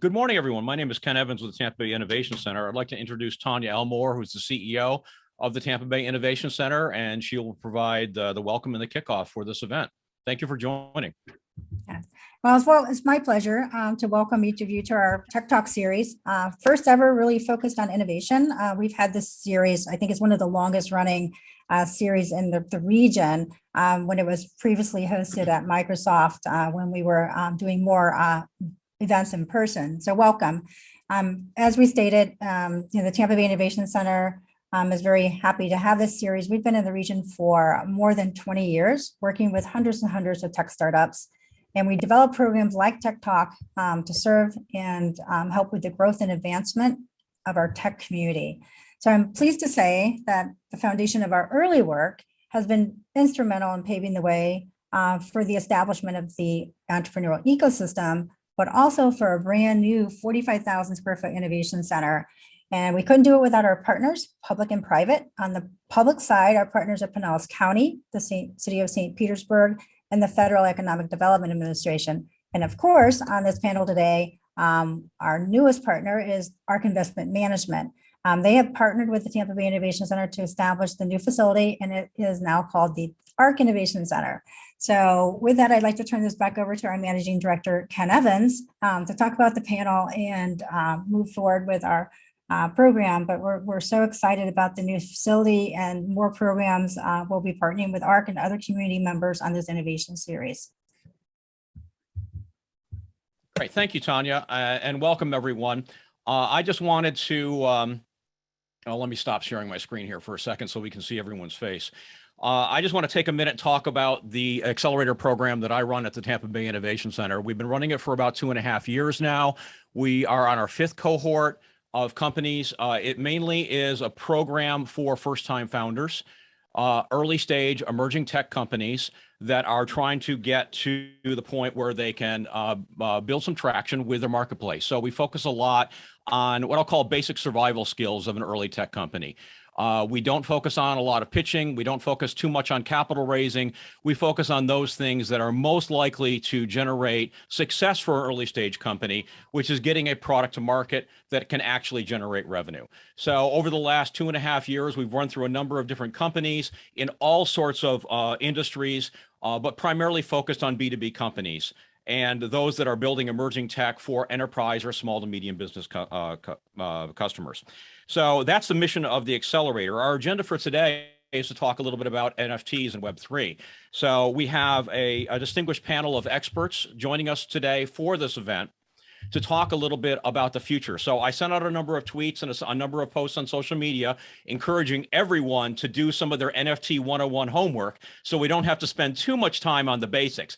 Good morning, everyone. My name is Ken Evans with the Tampa Bay Innovation Center. I'd like to introduce Tanya Elmore, who's the CEO of the Tampa Bay Innovation Center, and she will provide the welcome and the kickoff for this event. Thank you for joining. Yes. Well, it's my pleasure to welcome each of you to our Tech Talk series. First ever really focused on innovation. We've had this series, I think it's one of the longest running series in the region when it was previously hosted at Microsoft when we were doing more events in person. So welcome. As we stated, the Tampa Bay Innovation Center is very happy to have this series. We've been in the region for more than 20 years, working with hundreds and hundreds of tech startups. And we develop programs like TechTalk to serve and help with the growth and advancement of our tech community. So I'm pleased to say that the foundation of our early work has been instrumental in paving the way for the establishment of the entrepreneurial ecosystem, but also for a brand new 45,000 square foot innovation center. And we couldn't do it without our partners, public and private. On the public side, our partners are Pinellas County, the City of St. Petersburg, and the Federal Economic Development Administration. And of course, on this panel today, our newest partner is ARC Investment Management. They have partnered with the Tampa Bay Innovation Center to establish the new facility, and it is now called the ARC Innovation Center. So with that, I'd like to turn this back over to our Managing Director, Ken Evans, to talk about the panel and move forward with our program. But we're so excited about the new facility and more programs. We'll be partnering with ARC and other community members on this innovation series. Great, thank you, Tanya, and welcome everyone. I just wanted to, let me stop sharing my screen here for a second so we can see everyone's face. I just want to take a minute and talk about the accelerator program that I run at the Tampa Bay Innovation Center. We've been running it for about 2.5 years now. We are on our 5th cohort of companies. It mainly is a program for first-time founders, early stage emerging tech companies that are trying to get to the point where they can build some traction with their marketplace. So we focus a lot on what I'll call basic survival skills of an early tech company. We don't focus on a lot of pitching. We don't focus too much on capital raising. We focus on those things that are most likely to generate success for an early stage company, which is getting a product to market that can actually generate revenue. So over the last 2.5 years, we've run through a number of different companies in all sorts of industries, but primarily focused on B2B companies and those that are building emerging tech for enterprise or small to medium business customers. So that's the mission of the accelerator. Our agenda for today is to talk a little bit about NFTs and Web3. So we have a distinguished panel of experts joining us today for this event to talk a little bit about the future. So I sent out a number of tweets and a number of posts on social media encouraging everyone to do some of their NFT 101 homework so we don't have to spend too much time on the basics.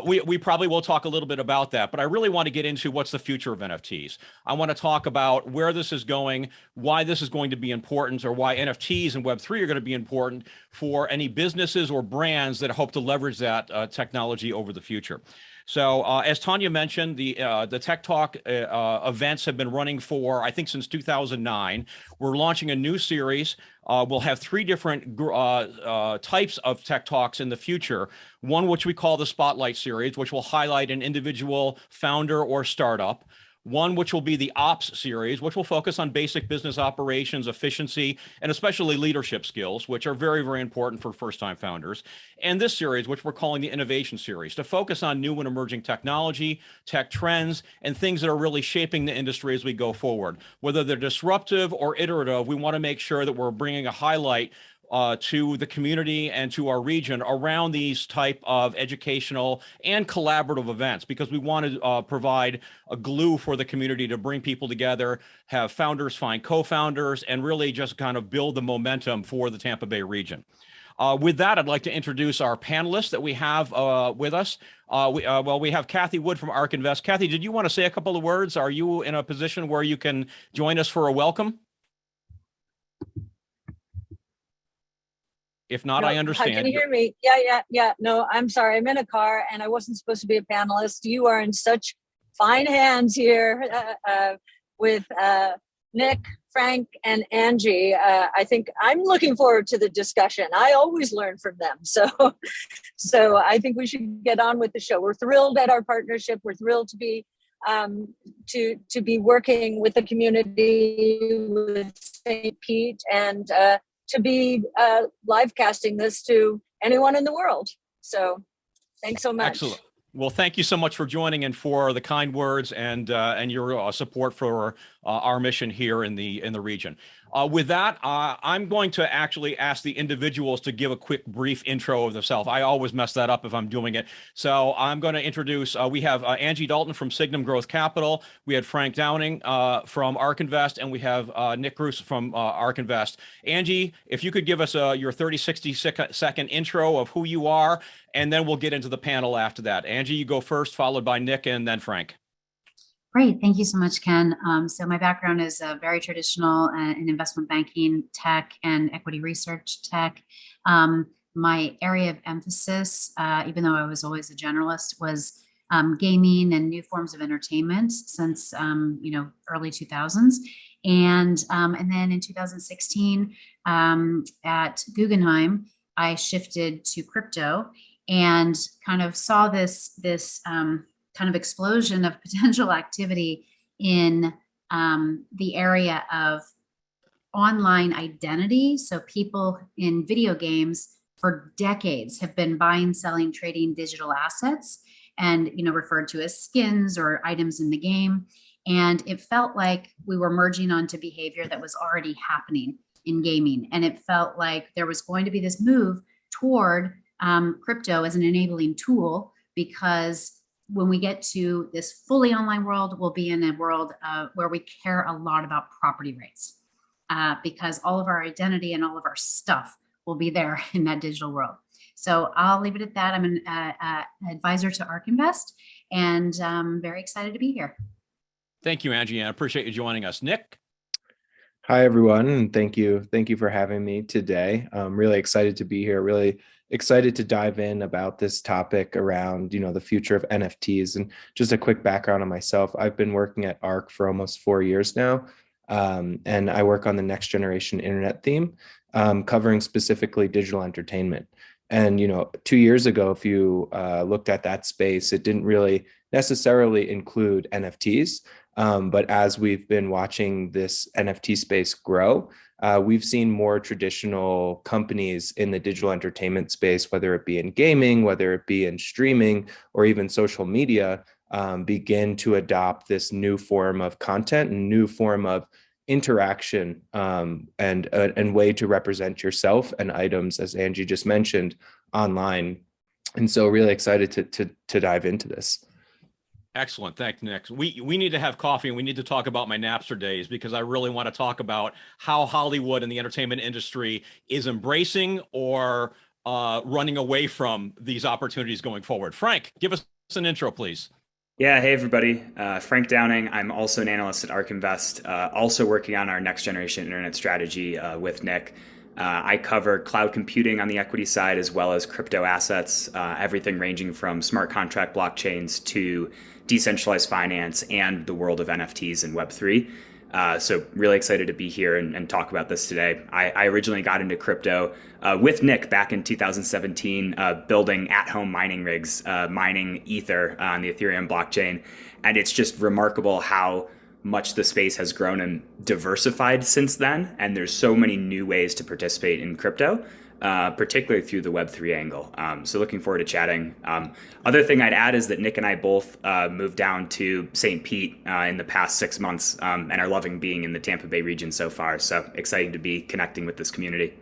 We probably will talk a little bit about that, but I really want to get into what's the future of NFTs. I want to talk about where this is going, why this is going to be important, or why NFTs and Web3 are going to be important for any businesses or brands that hope to leverage that technology over the future. So as Tanya mentioned, the Tech Talk events have been running for, I think, since 2009. We're launching a new series. We'll have 3 different types of Tech Talks in the future. One which we call the Spotlight Series, which will highlight an individual founder or startup. One which will be the Ops series, which will focus on basic business operations, efficiency, and especially leadership skills, which are very, very important for first-time founders. And this series, which we're calling the Innovation Series, to focus on new and emerging technology, tech trends, and things that are really shaping the industry as we go forward. Whether they're disruptive or iterative, we want to make sure that we're bringing a highlight to the community and to our region around these type of educational and collaborative events, because we want to provide a glue for the community to bring people together, have founders find co-founders, and really just kind of build the momentum for the Tampa Bay region. With that, I'd like to introduce our panelists that we have with us. We have Kathy Wood from ARK Invest. Kathy, did you want to say a couple of words? Are you in a position where you can join us for a welcome? If not, no, I understand. Can you hear me? Yeah. No, I'm sorry. I'm in a car and I wasn't supposed to be a panelist. You are in such fine hands here with Nick, Frank, and Angie. I think I'm looking forward to the discussion. I always learn from them. So I think we should get on with the show. We're thrilled at our partnership. We're thrilled to be to be working with the community, with St. Pete, and to be live casting this to anyone in the world. So thanks so much. Excellent. Well, thank you so much for joining and for the kind words and your support for our mission here in the region. With that, I'm going to actually ask the individuals to give a quick, brief intro of themselves. I always mess that up if I'm doing it. So I'm going to introduce, we have Angie Dalton from Signum Growth Capital. We had Frank Downing from ARK Invest, and we have Nick Gruss from ARK Invest. Angie, if you could give us your 60-second intro of who you are, and then we'll get into the panel after that. Angie, you go first, followed by Nick, and then Frank. Great. Thank you so much, Ken. So my background is very traditional in investment banking, tech, and equity research tech. My area of emphasis, even though I was always a generalist, was gaming and new forms of entertainment since early 2000s. And then in 2016 at Guggenheim, I shifted to crypto and kind of saw this kind of explosion of potential activity in the area of online identity. So people in video games for decades have been buying, selling, trading digital assets and, referred to as skins or items in the game. And it felt like we were merging onto behavior that was already happening in gaming. And it felt like there was going to be this move toward crypto as an enabling tool, because when we get to this fully online world, we'll be in a world where we care a lot about property rights, because all of our identity and all of our stuff will be there in that digital world. So I'll leave it at that. I'm an advisor to ARK Invest, and very excited to be here. Thank you, Angie. I appreciate you joining us. Nick? Hi, everyone, and thank you for having me today. I'm really excited to be here, really excited to dive in about this topic around, the future of NFTs. And just a quick background on myself. I've been working at ARK for almost 4 years now, and I work on the next generation internet theme, covering specifically digital entertainment. And, 2 years ago, if you looked at that space, it didn't really necessarily include NFTs. But as we've been watching this NFT space grow, we've seen more traditional companies in the digital entertainment space, whether it be in gaming, whether it be in streaming, or even social media, begin to adopt this new form of content and new form of interaction, and way to represent yourself and items, as Angie just mentioned, online. And so really excited to dive into this. Excellent. Thanks, Nick. We need to have coffee, and we need to talk about my Napster days, because I really want to talk about how Hollywood and the entertainment industry is embracing or running away from these opportunities going forward. Frank, give us an intro, please. Yeah, hey everybody. Frank Downing. I'm also an analyst at ARK Invest, also working on our next generation internet strategy with Nick. I cover cloud computing on the equity side, as well as crypto assets, everything ranging from smart contract blockchains to decentralized finance and the world of NFTs and Web3. So really excited to be here and talk about this today. I originally got into crypto with Nick back in 2017, building at-home mining rigs, mining Ether on the Ethereum blockchain. And it's just remarkable how much the space has grown and diversified since then. And there's so many new ways to participate in crypto, particularly through the Web3 angle. So looking forward to chatting. Other thing I'd add is that Nick and I both moved down to St. Pete in the past 6 months, and are loving being in the Tampa Bay region so far. So excited to be connecting with this community.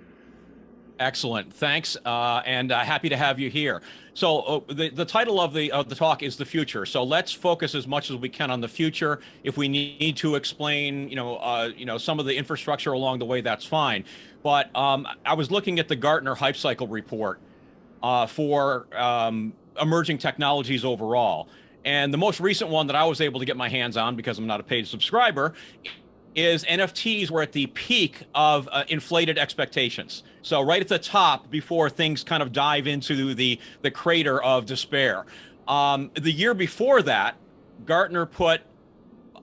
Excellent. Thanks. And happy to have you here. So the title of the talk is The Future. So let's focus as much as we can on the future. If we need to explain, some of the infrastructure along the way, that's fine. But I was looking at the Gartner Hype Cycle report for emerging technologies overall. And the most recent one that I was able to get my hands on, because I'm not a paid subscriber, is NFTs were at the peak of inflated expectations. So right at the top, before things kind of dive into the crater of despair. The year before that, Gartner put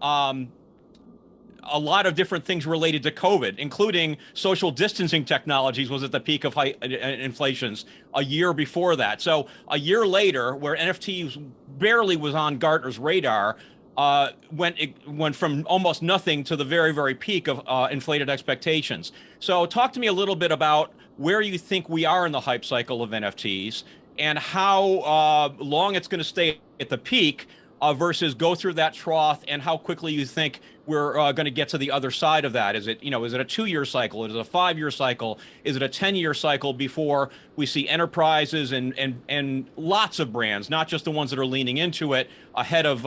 a lot of different things related to COVID, including social distancing technologies was at the peak of high inflations a year before that. So a year later, where NFTs barely was on Gartner's radar, went from almost nothing to the very, very peak of inflated expectations. So talk to me a little bit about where you think we are in the hype cycle of NFTs and how long it's going to stay at the peak versus go through that trough, and how quickly you think we're going to get to the other side of that. Is it, is it a 2-year cycle? Is it a 5-year cycle? Is it a 10-year cycle before we see enterprises and lots of brands, not just the ones that are leaning into it ahead of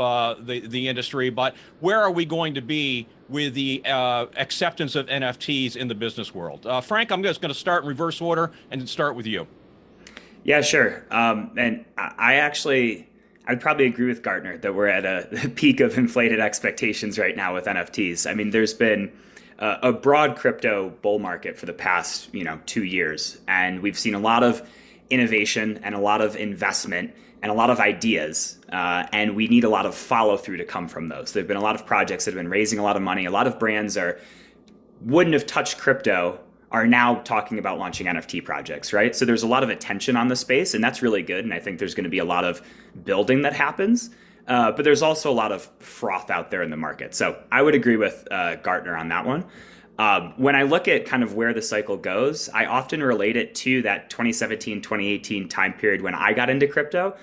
the industry, but where are we going to be with the acceptance of NFTs in the business world? Frank, I'm just going to start in reverse order and start with you. Yeah, sure. And I'd probably agree with Gartner that we're at a peak of inflated expectations right now with NFTs. I mean, there's been a broad crypto bull market for the past, 2 years, and we've seen a lot of innovation and a lot of investment and a lot of ideas, and we need a lot of follow through to come from those. There've been a lot of projects that have been raising a lot of money. A lot of brands wouldn't have touched crypto are now talking about launching NFT projects, right? So there's a lot of attention on the space, and that's really good. And I think there's going to be a lot of building that happens. But there's also a lot of froth out there in the market. So I would agree with Gartner on that one. When I look at kind of where the cycle goes, I often relate it to that 2017, 2018 time period when I got into crypto,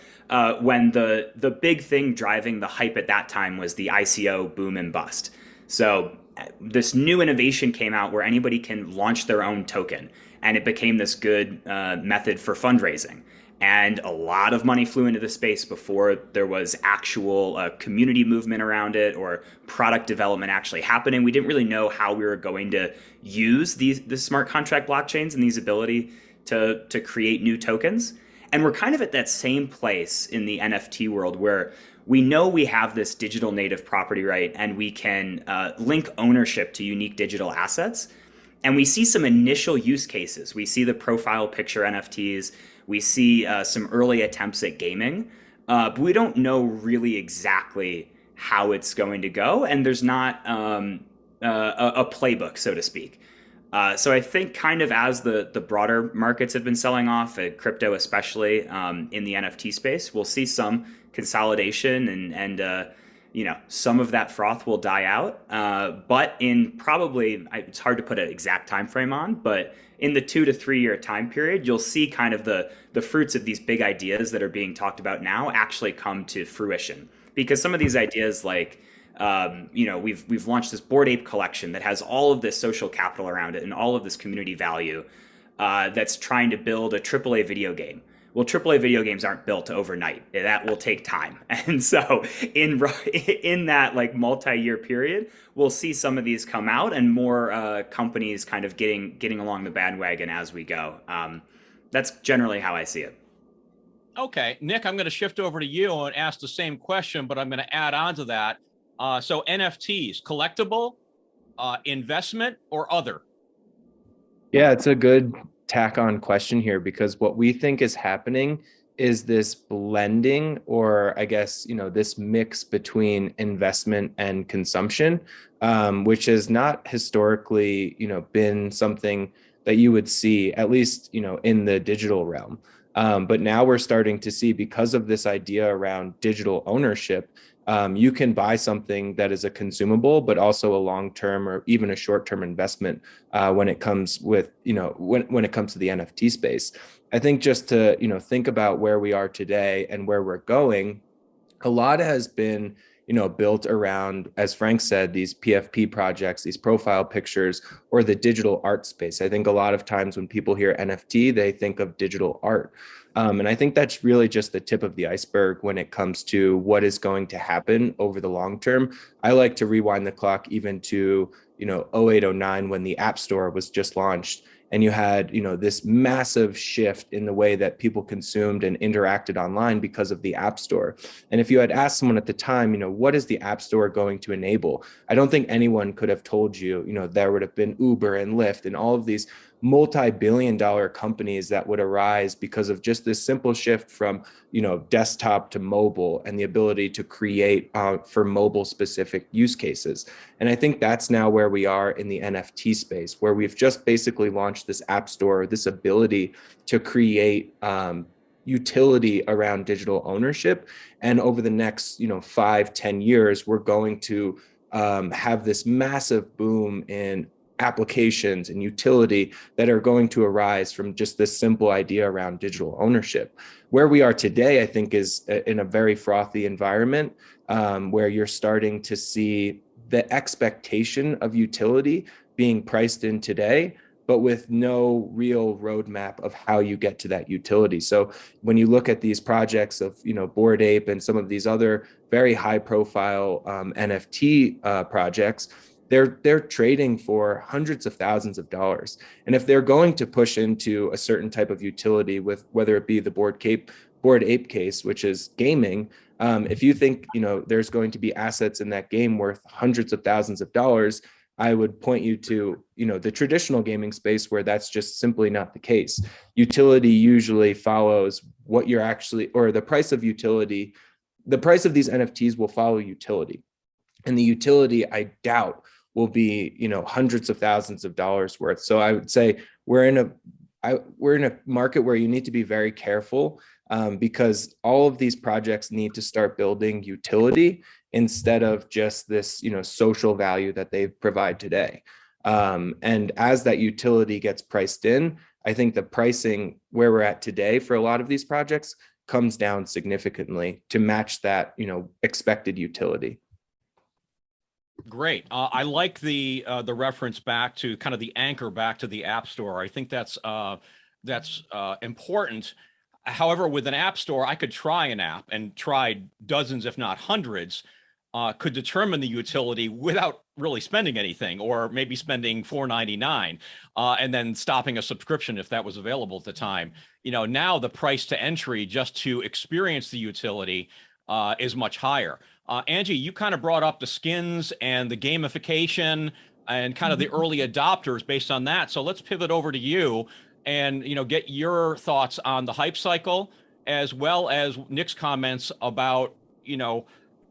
when the big thing driving the hype at that time was the ICO boom and bust. So this new innovation came out where anybody can launch their own token, and it became this good method for fundraising. And a lot of money flew into the space before there was actual community movement around it or product development actually happening. We didn't really know how we were going to use the smart contract blockchains and these ability to create new tokens. And we're kind of at that same place in the NFT world where we know we have this digital native property right, and we can link ownership to unique digital assets. And we see some initial use cases. We see the profile picture NFTs. We see some early attempts at gaming. But we don't know really exactly how it's going to go. And there's not a playbook, so to speak. So I think kind of as the broader markets have been selling off, crypto especially in the NFT space, we'll see some consolidation and some of that froth will die out. But in probably, it's hard to put an exact time frame on, but in the 2 to 3 year time period, you'll see kind of the fruits of these big ideas that are being talked about now actually come to fruition. Because some of these ideas like, we've launched this Bored Ape collection that has all of this social capital around it and all of this community value that's trying to build a AAA video game. Well, AAA video games aren't built overnight. That will take time. And so in that like multi-year period, we'll see some of these come out and more companies kind of getting along the bandwagon as we go. That's generally how I see it. Okay, Nick, I'm going to shift over to you and ask the same question, but I'm going to add on to that. So NFTs, collectible, investment, or other? Yeah, it's a good tack on question here, because what we think is happening is this blending, or I guess, this mix between investment and consumption, which has not historically, been something that you would see, at least, in the digital realm. But now we're starting to see, because of this idea around digital ownership, you can buy something that is a consumable, but also a long-term or even a short-term investment when it comes with, when it comes to the NFT space. I think just to, think about where we are today and where we're going, a lot has been, built around, as Frank said, these PFP projects, these profile pictures, or the digital art space. I think a lot of times when people hear NFT, they think of digital art. And I think that's really just the tip of the iceberg when it comes to what is going to happen over the long term. I like to rewind the clock even to, 08, 09, when the App Store was just launched. And you had, this massive shift in the way that people consumed and interacted online because of the App Store. And if you had asked someone at the time, what is the App Store going to enable? I don't think anyone could have told you, there would have been Uber and Lyft and all of these multi-billion-dollar companies that would arise because of just this simple shift from, desktop to mobile and the ability to create for mobile specific use cases. And I think that's now where we are in the NFT space, where we've just basically launched this app store, this ability to create utility around digital ownership. And over the next, 5-10 years, we're going to have this massive boom in applications and utility that are going to arise from just this simple idea around digital ownership. Where we are today, I think, is in a very frothy environment where you're starting to see the expectation of utility being priced in today, but with no real roadmap of how you get to that utility. So when you look at these projects of, Bored Ape and some of these other very high profile NFT projects, they're trading for hundreds of thousands of dollars. And if they're going to push into a certain type of utility, with whether it be the Bored Ape case, which is gaming, if you think, there's going to be assets in that game worth hundreds of thousands of dollars, I would point you to, the traditional gaming space, where that's just simply not the case. Utility usually follows what you're actually, or the price of utility, the price of these NFTs will follow utility. And the utility, I doubt, will be, hundreds of thousands of dollars worth. So I would say we're in a market where you need to be very careful, because all of these projects need to start building utility instead of just this, social value that they provide today. And as that utility gets priced in, I think the pricing where we're at today for a lot of these projects comes down significantly to match that, expected utility. Great. I like the reference back to kind of the anchor back to the App Store. I think that's important. However, with an App Store, I could try an app and try dozens, if not hundreds, could determine the utility without really spending anything, or maybe spending $4.99 and then stopping a subscription if that was available at the time. Now the price to entry just to experience the utility is much higher. Angie, you kind of brought up the skins and the gamification and kind of the early adopters based on that. So let's pivot over to you and get your thoughts on the hype cycle, as well as Nick's comments about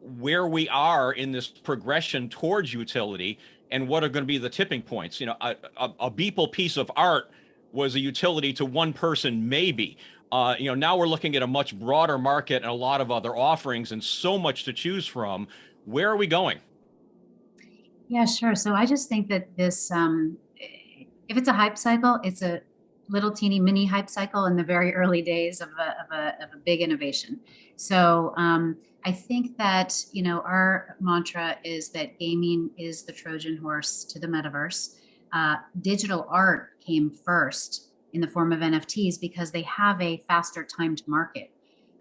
where we are in this progression towards utility and what are going to be the tipping points. A Beeple piece of art was a utility to one person, maybe. Now we're looking at a much broader market and a lot of other offerings and so much to choose from. Where are we going? Yeah, sure. So I just think that this, if it's a hype cycle, it's a little teeny mini hype cycle in the very early days of a big innovation. So I think that, our mantra is that gaming is the Trojan horse to the metaverse. Digital art came first in the form of NFTs because they have a faster time to market.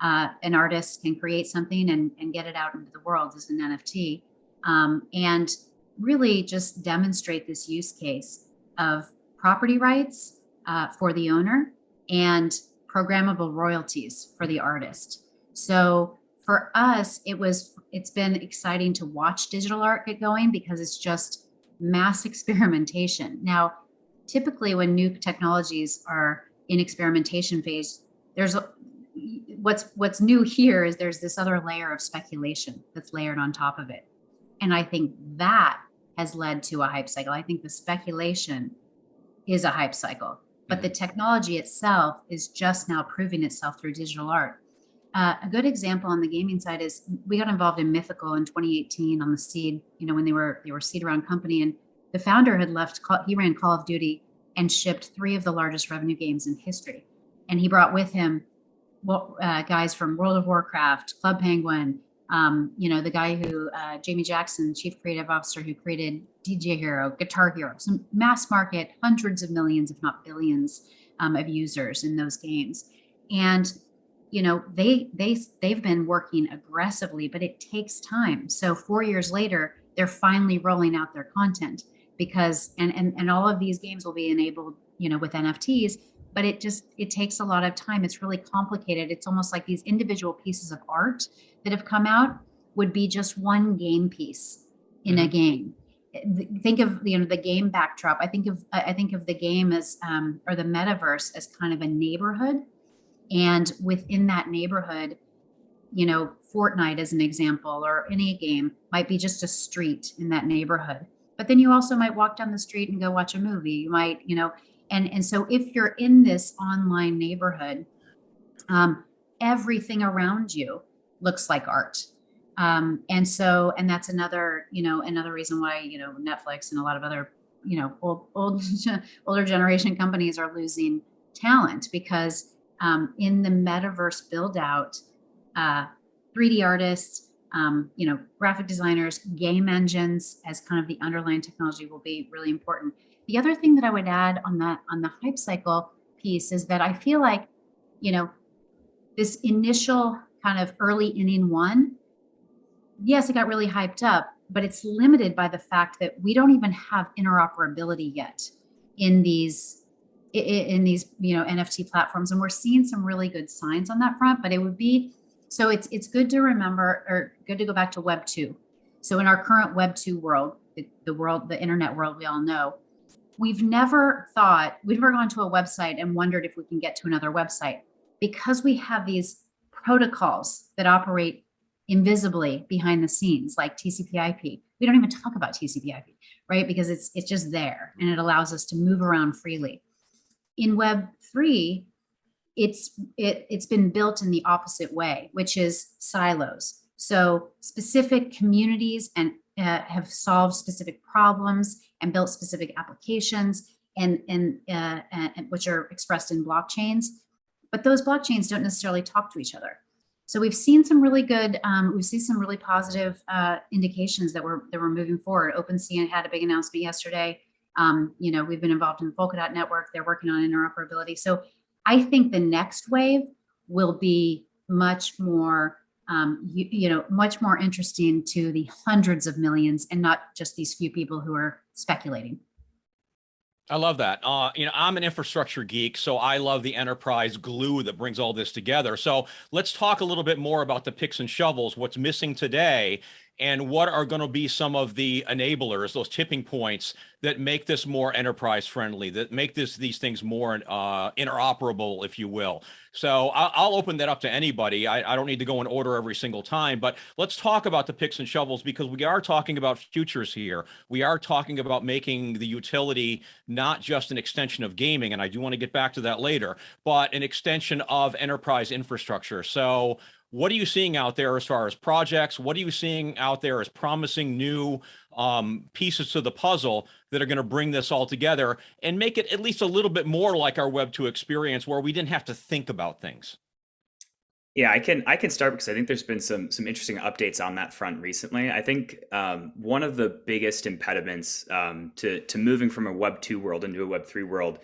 An artist can create something and get it out into the world as an NFT, and really just demonstrate this use case of property rights for the owner and programmable royalties for the artist. So for us, it's been exciting to watch digital art get going because it's just mass experimentation. Now, typically when new technologies are in experimentation phase, what's new here is there's this other layer of speculation that's layered on top of it. And I think that has led to a hype cycle. I think the speculation is a hype cycle, but the technology itself is just now proving itself through digital art. A good example on the gaming side is we got involved in Mythical in 2018 on the seed, when they were seed round company, and the founder had left, he ran Call of Duty and shipped 3 of the largest revenue games in history. And he brought with him guys from World of Warcraft, Club Penguin, the guy who, Jamie Jackson, chief creative officer who created DJ Hero, Guitar Hero, some mass market, hundreds of millions, if not billions of users in those games. And they've been working aggressively, but it takes time. So 4 years later, they're finally rolling out their content because, and all of these games will be enabled, with NFTs, but it takes a lot of time. It's really complicated. It's almost like these individual pieces of art that have come out would be just one game piece in a game. Think of, the game backdrop. I think of the game as, or the metaverse as kind of a neighborhood. And within that neighborhood, Fortnite as an example, or any game might be just a street in that neighborhood. But then you also might walk down the street and go watch a movie. You might, and so if you're in this online neighborhood, everything around you looks like art. And that's another, another reason why, Netflix and a lot of other, older generation companies are losing talent, because in the metaverse build out, 3D artists, graphic designers, game engines as kind of the underlying technology will be really important. The other thing that I would add on the hype cycle piece is that I feel like, this initial kind of early inning one, yes, it got really hyped up, but it's limited by the fact that we don't even have interoperability yet in these NFT platforms. And we're seeing some really good signs on that front, but it's good to remember, or good to go back to Web 2. So in our current Web 2 world, the internet world we all know, we've never gone to a website and wondered if we can get to another website, because we have these protocols that operate invisibly behind the scenes, like TCP/IP. We don't even talk about TCP/IP, right? Because it's just there, and it allows us to move around freely. In Web 3, it's been built in the opposite way, which is silos. So specific communities and have solved specific problems and built specific applications, and which are expressed in blockchains. But those blockchains don't necessarily talk to each other. So we've seen some really good, some really positive indications that we're moving forward. OpenSea had a big announcement yesterday. We've been involved in the Polkadot network. They're working on interoperability. So I think the next wave will be much more, much more interesting to the hundreds of millions, and not just these few people who are speculating. I love that. I'm an infrastructure geek, so I love the enterprise glue that brings all this together. So let's talk a little bit more about the picks and shovels, what's missing today, and what are going to be some of the enablers, those tipping points that make this more enterprise friendly, that make these things more interoperable, if you will. So I'll open that up to anybody. I don't need to go in order every single time, but let's talk about the picks and shovels, because we are talking about futures here. We are talking about making the utility not just an extension of gaming, and I do want to get back to that later, but an extension of enterprise infrastructure. So what are you seeing out there as far as projects? What are you seeing out there as promising new pieces to the puzzle that are going to bring this all together and make it at least a little bit more like our Web 2 experience, where we didn't have to think about things? Yeah, I can start, because I think there's been some interesting updates on that front recently. I think one of the biggest impediments to moving from a Web 2 world into a Web 3 world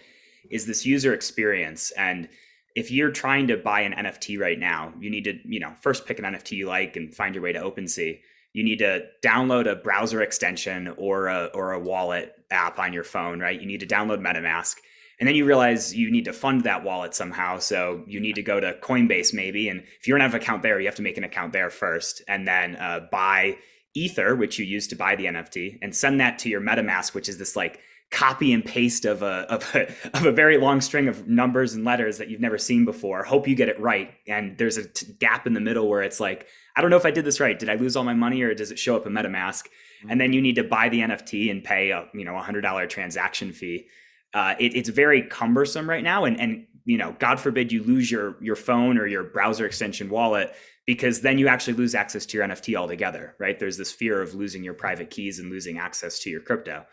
is this user experience. And if you're trying to buy an NFT right now, you need to, first pick an NFT you like and find your way to OpenSea. You need to download a browser extension or a wallet app on your phone, right? You need to download MetaMask. And then you realize you need to fund that wallet somehow. So you need to go to Coinbase maybe. And if you don't have an account there, you have to make an account there first, and then buy Ether, which you use to buy the NFT, and send that to your MetaMask, which is this like copy and paste of a very long string of numbers and letters that you've never seen before. Hope you get it right. And there's a gap in the middle where it's like, I don't know if I did this right. Did I lose all my money, or does it show up in MetaMask? And then you need to buy the NFT and pay a $100 transaction fee. It's very cumbersome right now. And God forbid you lose your phone or your browser extension wallet, because then you actually lose access to your NFT altogether, right? There's this fear of losing your private keys and losing access to your crypto.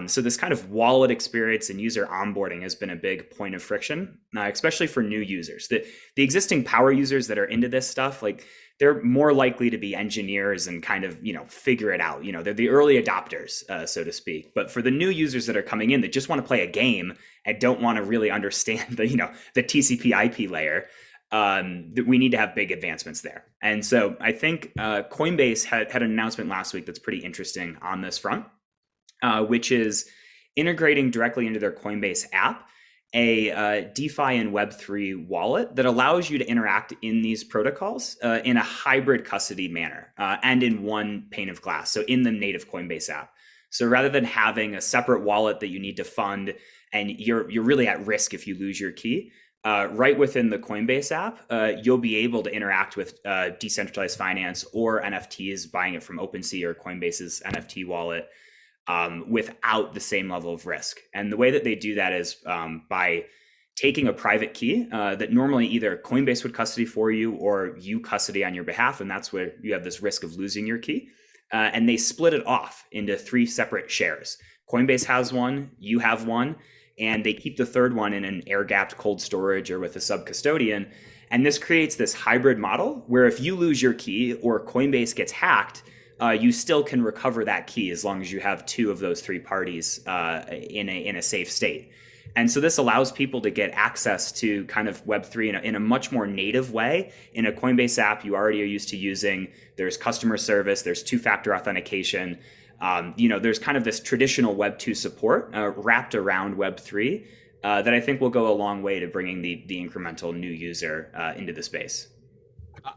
So this kind of wallet experience and user onboarding has been a big point of friction, especially for new users. The existing power users that are into this stuff, like, they're more likely to be engineers and kind of, figure it out. They're the early adopters, so to speak. But for the new users that are coming in that just want to play a game and don't want to really understand the TCP/IP layer, that we need to have big advancements there. And so I think Coinbase had an announcement last week that's pretty interesting on this front, which is integrating directly into their Coinbase app a DeFi and Web3 wallet that allows you to interact in these protocols in a hybrid custody manner and in one pane of glass, so in the native Coinbase app. So rather than having a separate wallet that you need to fund and you're really at risk if you lose your key, right within the Coinbase app, you'll be able to interact with decentralized finance or NFTs, buying it from OpenSea or Coinbase's NFT wallet, without the same level of risk. And the way that they do that is by taking a private key that normally either Coinbase would custody for you or you custody on your behalf, and that's where you have this risk of losing your key. And they split it off into 3 separate shares. Coinbase has one, you have one, and they keep the third one in an air-gapped cold storage or with a sub-custodian. And this creates this hybrid model where if you lose your key or Coinbase gets hacked, you still can recover that key as long as you have 2 of those 3 parties in a safe state. And so this allows people to get access to kind of Web3 in a much more native way. In a Coinbase app you already are used to using, there's customer service, there's 2-factor authentication. There's kind of this traditional Web2 support wrapped around Web3 that I think will go a long way to bringing the incremental new user into the space.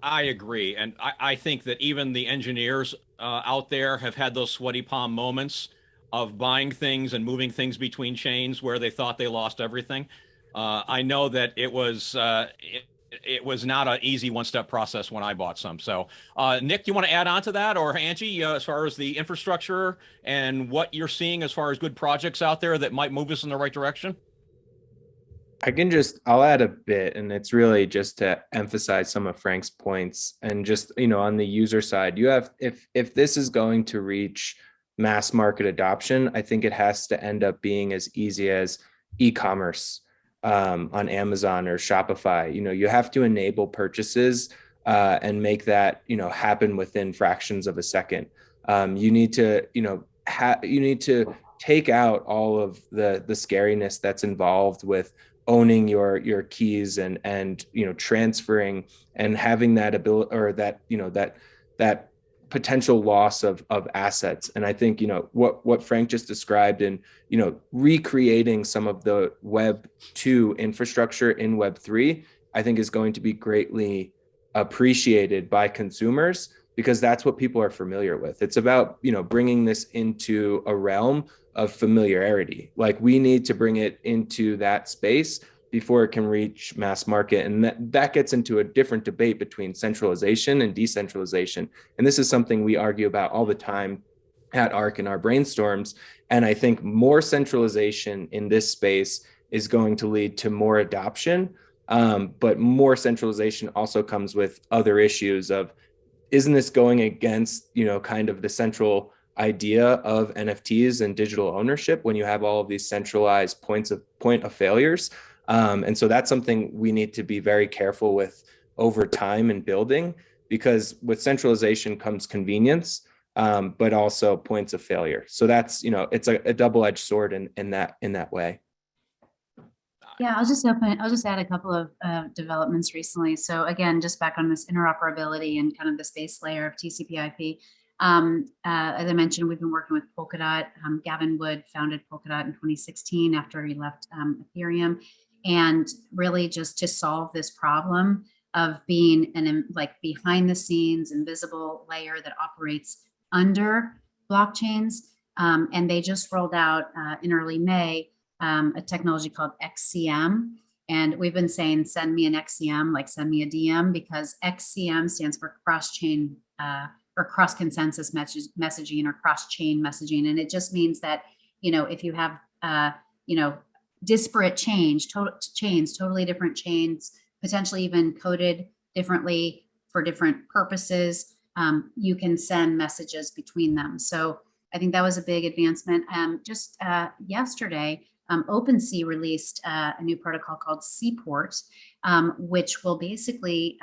I agree. And I think that even the engineers out there have had those sweaty palm moments of buying things and moving things between chains where they thought they lost everything. I know that it was not an easy one-step process when I bought some. So Nick, do you want to add on to that, or Angie, as far as the infrastructure and what you're seeing as far as good projects out there that might move us in the right direction? I'll add a bit, and it's really just to emphasize some of Frank's points. And just, on the user side, you have, if this is going to reach mass market adoption, I think it has to end up being as easy as e-commerce on Amazon or Shopify. You have to enable purchases and make that, happen within fractions of a second. You need to, take out all of the scariness that's involved with owning your keys and transferring and having that ability, or that that potential loss of assets. And I think what Frank just described, and recreating some of the Web 2 infrastructure in Web 3, I think is going to be greatly appreciated by consumers, because that's what people are familiar with. It's about bringing this into a realm of familiarity. Like, we need to bring it into that space before it can reach mass market. And that gets into a different debate between centralization and decentralization. And this is something we argue about all the time at ARC in our brainstorms. And I think more centralization in this space is going to lead to more adoption. But more centralization also comes with other issues of, isn't this going against, kind of the central idea of NFTs and digital ownership when you have all of these centralized point of failures? And so that's something we need to be very careful with over time in building, because with centralization comes convenience, but also points of failure. So that's, it's a double-edged sword in that way. Yeah, I'll just add a couple of developments recently. So again, just back on this interoperability and kind of the base layer of TCP/IP. As I mentioned, we've been working with Polkadot. Gavin Wood founded Polkadot in 2016 after he left Ethereum, and really just to solve this problem of being behind the scenes invisible layer that operates under blockchains. And they just rolled out in early May a technology called XCM. And we've been saying, send me an XCM, like send me a DM, because XCM stands for cross-chain or cross-consensus messaging or cross-chain messaging. And it just means that, if you have, disparate chains, totally different chains, potentially even coded differently for different purposes, you can send messages between them. So I think that was a big advancement. Just yesterday, OpenSea released a new protocol called Seaport, which will basically,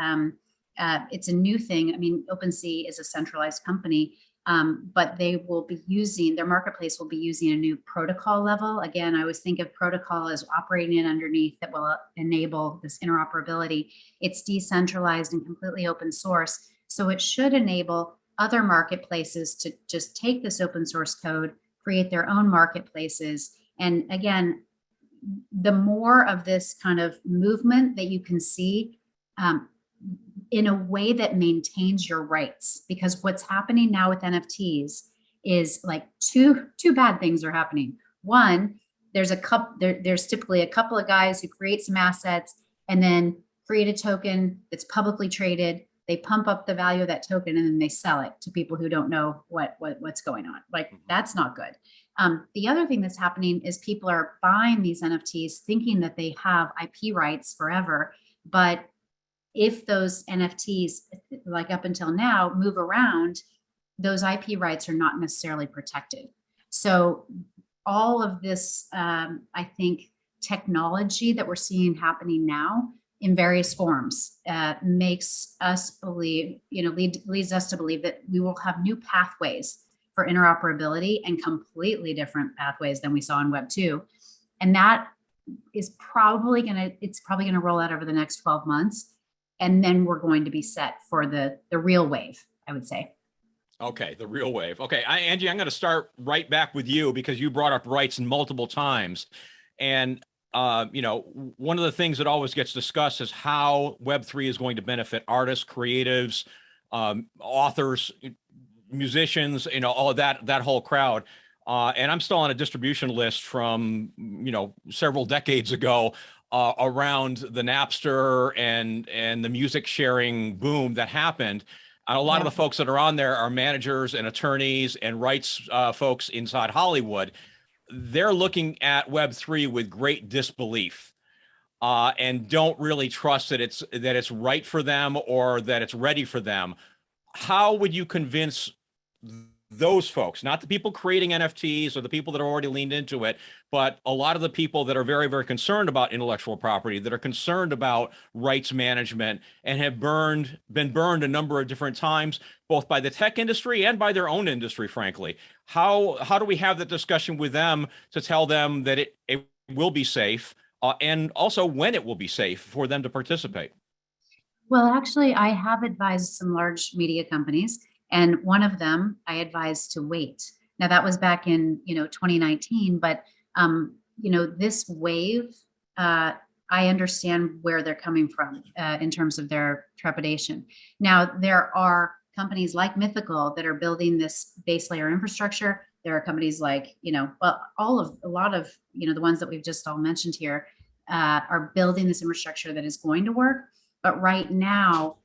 it's a new thing. I mean, OpenSea is a centralized company, but they will be using, their marketplace will be using a new protocol level. Again, I always think of protocol as operating in underneath that will enable this interoperability. It's decentralized and completely open source. So it should enable other marketplaces to just take this open source code, create their own marketplaces. And again, the more of this kind of movement that you can see in a way that maintains your rights, because what's happening now with NFTs is like two bad things are happening. One, there's typically a couple of guys who create some assets and then create a token that's publicly traded, they pump up the value of that token and then they sell it to people who don't know what's going on. Like, that's not good. The other thing that's happening is people are buying these NFTs thinking that they have IP rights forever. But if those NFTs, like up until now, move around, those IP rights are not necessarily protected. So all of this, I think, technology that we're seeing happening now in various forms makes us believe, leads us to believe that we will have new pathways for interoperability and completely different pathways than we saw in Web 2. And that is probably going to roll out over the next 12 months. And then we're going to be set for the real wave, I would say. Okay, the real wave. Okay, Angie, I'm going to start right back with you because you brought up rights multiple times. And, one of the things that always gets discussed is how Web3 is going to benefit artists, creatives, authors, musicians, all of that whole crowd. And I'm still on a distribution list from, several decades ago around the Napster and the music sharing boom that happened. And a lot of the folks that are on there are managers and attorneys and rights folks inside Hollywood. They're looking at Web3 with great disbelief and don't really trust that it's right for them or that it's ready for them. How would you convince those folks, not the people creating NFTs or the people that are already leaned into it, but a lot of the people that are very, very concerned about intellectual property, that are concerned about rights management and have been burned a number of different times, both by the tech industry and by their own industry, frankly? How do we have that discussion with them to tell them that it will be safe and also when it will be safe for them to participate? Well, actually, I have advised some large media companies, and one of them I advised to wait. Now that was back in 2019, but this wave, I understand where they're coming from in terms of their trepidation. Now there are companies like Mythical that are building this base layer infrastructure. There are companies like a lot of the ones that we've just all mentioned here are building this infrastructure that is going to work. But right now,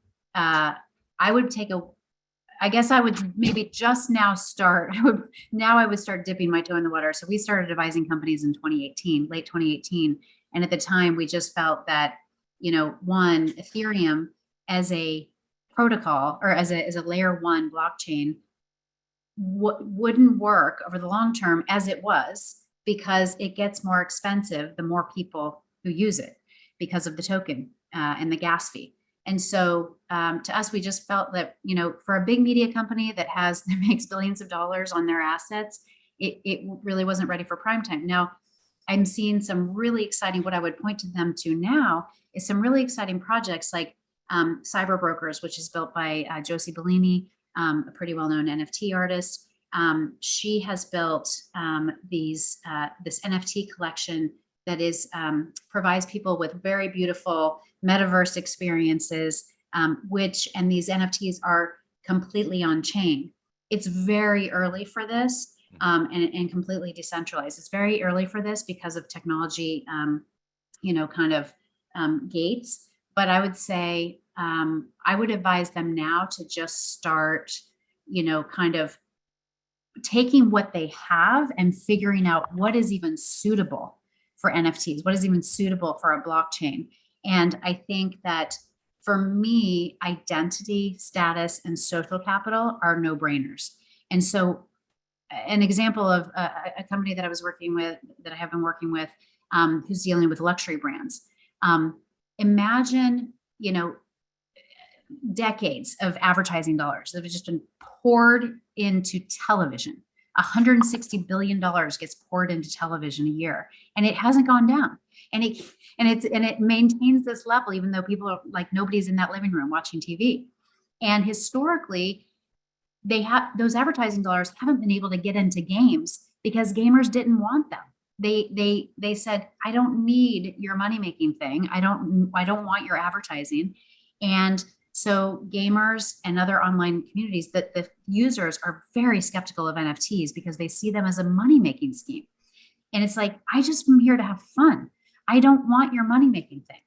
I guess I would maybe just now start. I would start dipping my toe in the water. So we started advising companies in 2018, late 2018. And at the time, we just felt that, Ethereum as a protocol or as a layer one blockchain wouldn't work over the long term as it was, because it gets more expensive the more people who use it because of the token and the gas fee. And so to us, we just felt that, for a big media company that makes billions of dollars on their assets, it really wasn't ready for prime time. Now, I'm seeing some really exciting, what I would point to them to now is some really exciting projects like Cyber Brokers, which is built by Josie Bellini, a pretty well-known NFT artist. She has built this NFT collection that provides people with very beautiful metaverse experiences, and these NFTs are completely on chain. It's very early for this and completely decentralized. It's very early for this because of technology, gates. But I would say I would advise them now to just start, kind of taking what they have and figuring out what is even suitable for NFTs, what is even suitable for a blockchain. And I think that for me, identity, status, and social capital are no-brainers. And so an example of a company that I have been working with, who's dealing with luxury brands. Imagine, decades of advertising dollars that have just been poured into television. $160 billion gets poured into television a year, and it hasn't gone down. And it maintains this level, even though people are like, nobody's in that living room watching TV. And historically, those advertising dollars haven't been able to get into games because gamers didn't want them. They said, I don't need your money-making thing. I don't want your advertising. And so gamers and other online communities, that the users are very skeptical of NFTs because they see them as a money-making scheme. And it's like, I just am here to have fun. I don't want your money-making thing.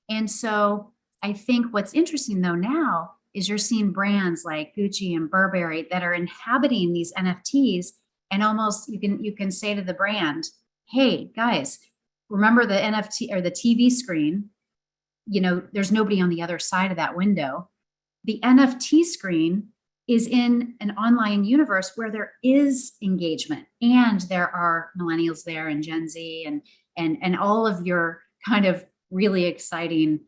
And so I think what's interesting though now is you're seeing brands like Gucci and Burberry that are inhabiting these NFTs, and almost you can say to the brand, hey guys, remember the NFT or the TV screen, there's nobody on the other side of that window. The NFT screen is in an online universe where there is engagement, and there are millennials there and Gen Z and all of your kind of really exciting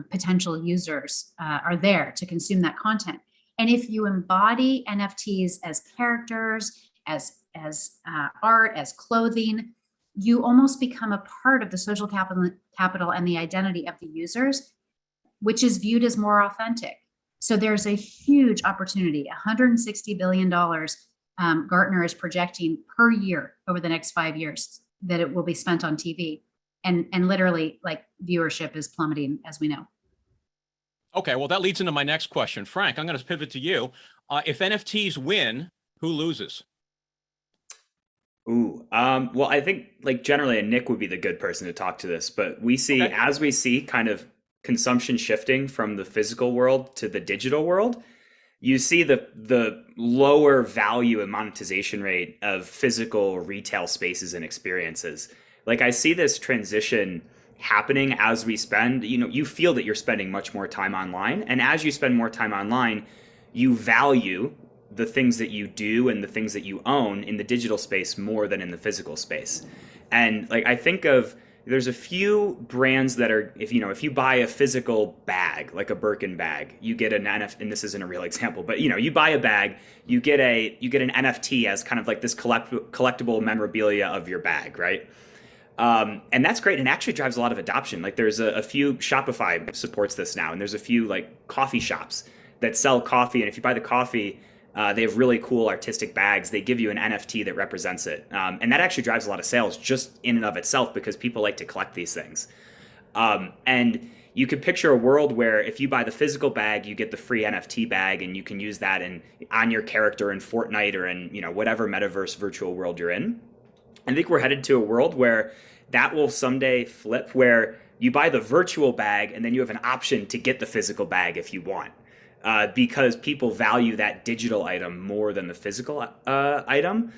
potential users are there to consume that content. And if you embody NFTs as characters, as art, as clothing, you almost become a part of the social capital and the identity of the users, which is viewed as more authentic. So there's a huge opportunity, $160 billion Gartner is projecting per year over the next 5 years that it will be spent on TV. And literally, like, viewership is plummeting, as we know. Okay, well, that leads into my next question. Frank, I'm going to pivot to you. If NFTs win, who loses? Well, I think like generally Nick would be the good person to talk to this, but we see, as we see kind of consumption shifting from the physical world to the digital world, you see the lower value and monetization rate of physical retail spaces and experiences. Like, I see this transition happening as we spend, you feel that you're spending much more time online. And as you spend more time online, you value the things that you do and the things that you own in the digital space more than in the physical space. And like, I think there's a few brands that are, if you buy a physical bag, like a Birkin bag, you get an NFT, and this isn't a real example, but you buy a bag, you get an NFT as kind of like this collectible memorabilia of your bag, right? And that's great, and actually drives a lot of adoption. Like, there's a few, Shopify supports this now, and there's a few like coffee shops that sell coffee, and if you buy the coffee, they have really cool artistic bags. They give you an NFT that represents it. And that actually drives a lot of sales just in and of itself, because people like to collect these things. And you could picture a world where if you buy the physical bag, you get the free NFT bag, and you can use that on your character in Fortnite or in whatever metaverse virtual world you're in. I think we're headed to a world where that will someday flip, where you buy the virtual bag and then you have an option to get the physical bag if you want. Because people value that digital item more than the physical item,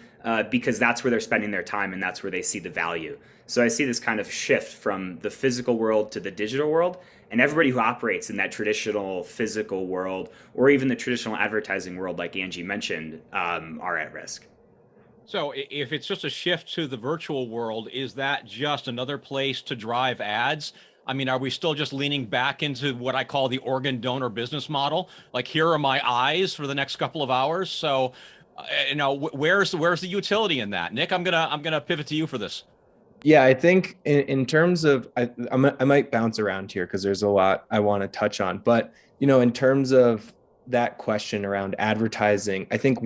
because that's where they're spending their time and that's where they see the value. So I see this kind of shift from the physical world to the digital world, and everybody who operates in that traditional physical world or even the traditional advertising world, like Angie mentioned, are at risk. So if it's just a shift to the virtual world, is that just another place to drive ads? I mean, are we still just leaning back into what I call the organ donor business model? Like, here are my eyes for the next couple of hours. So, where's the utility in that? Nick, I'm gonna pivot to you for this. Yeah, I think in terms of, I might bounce around here because there's a lot I want to touch on. But, in terms of that question around advertising, I think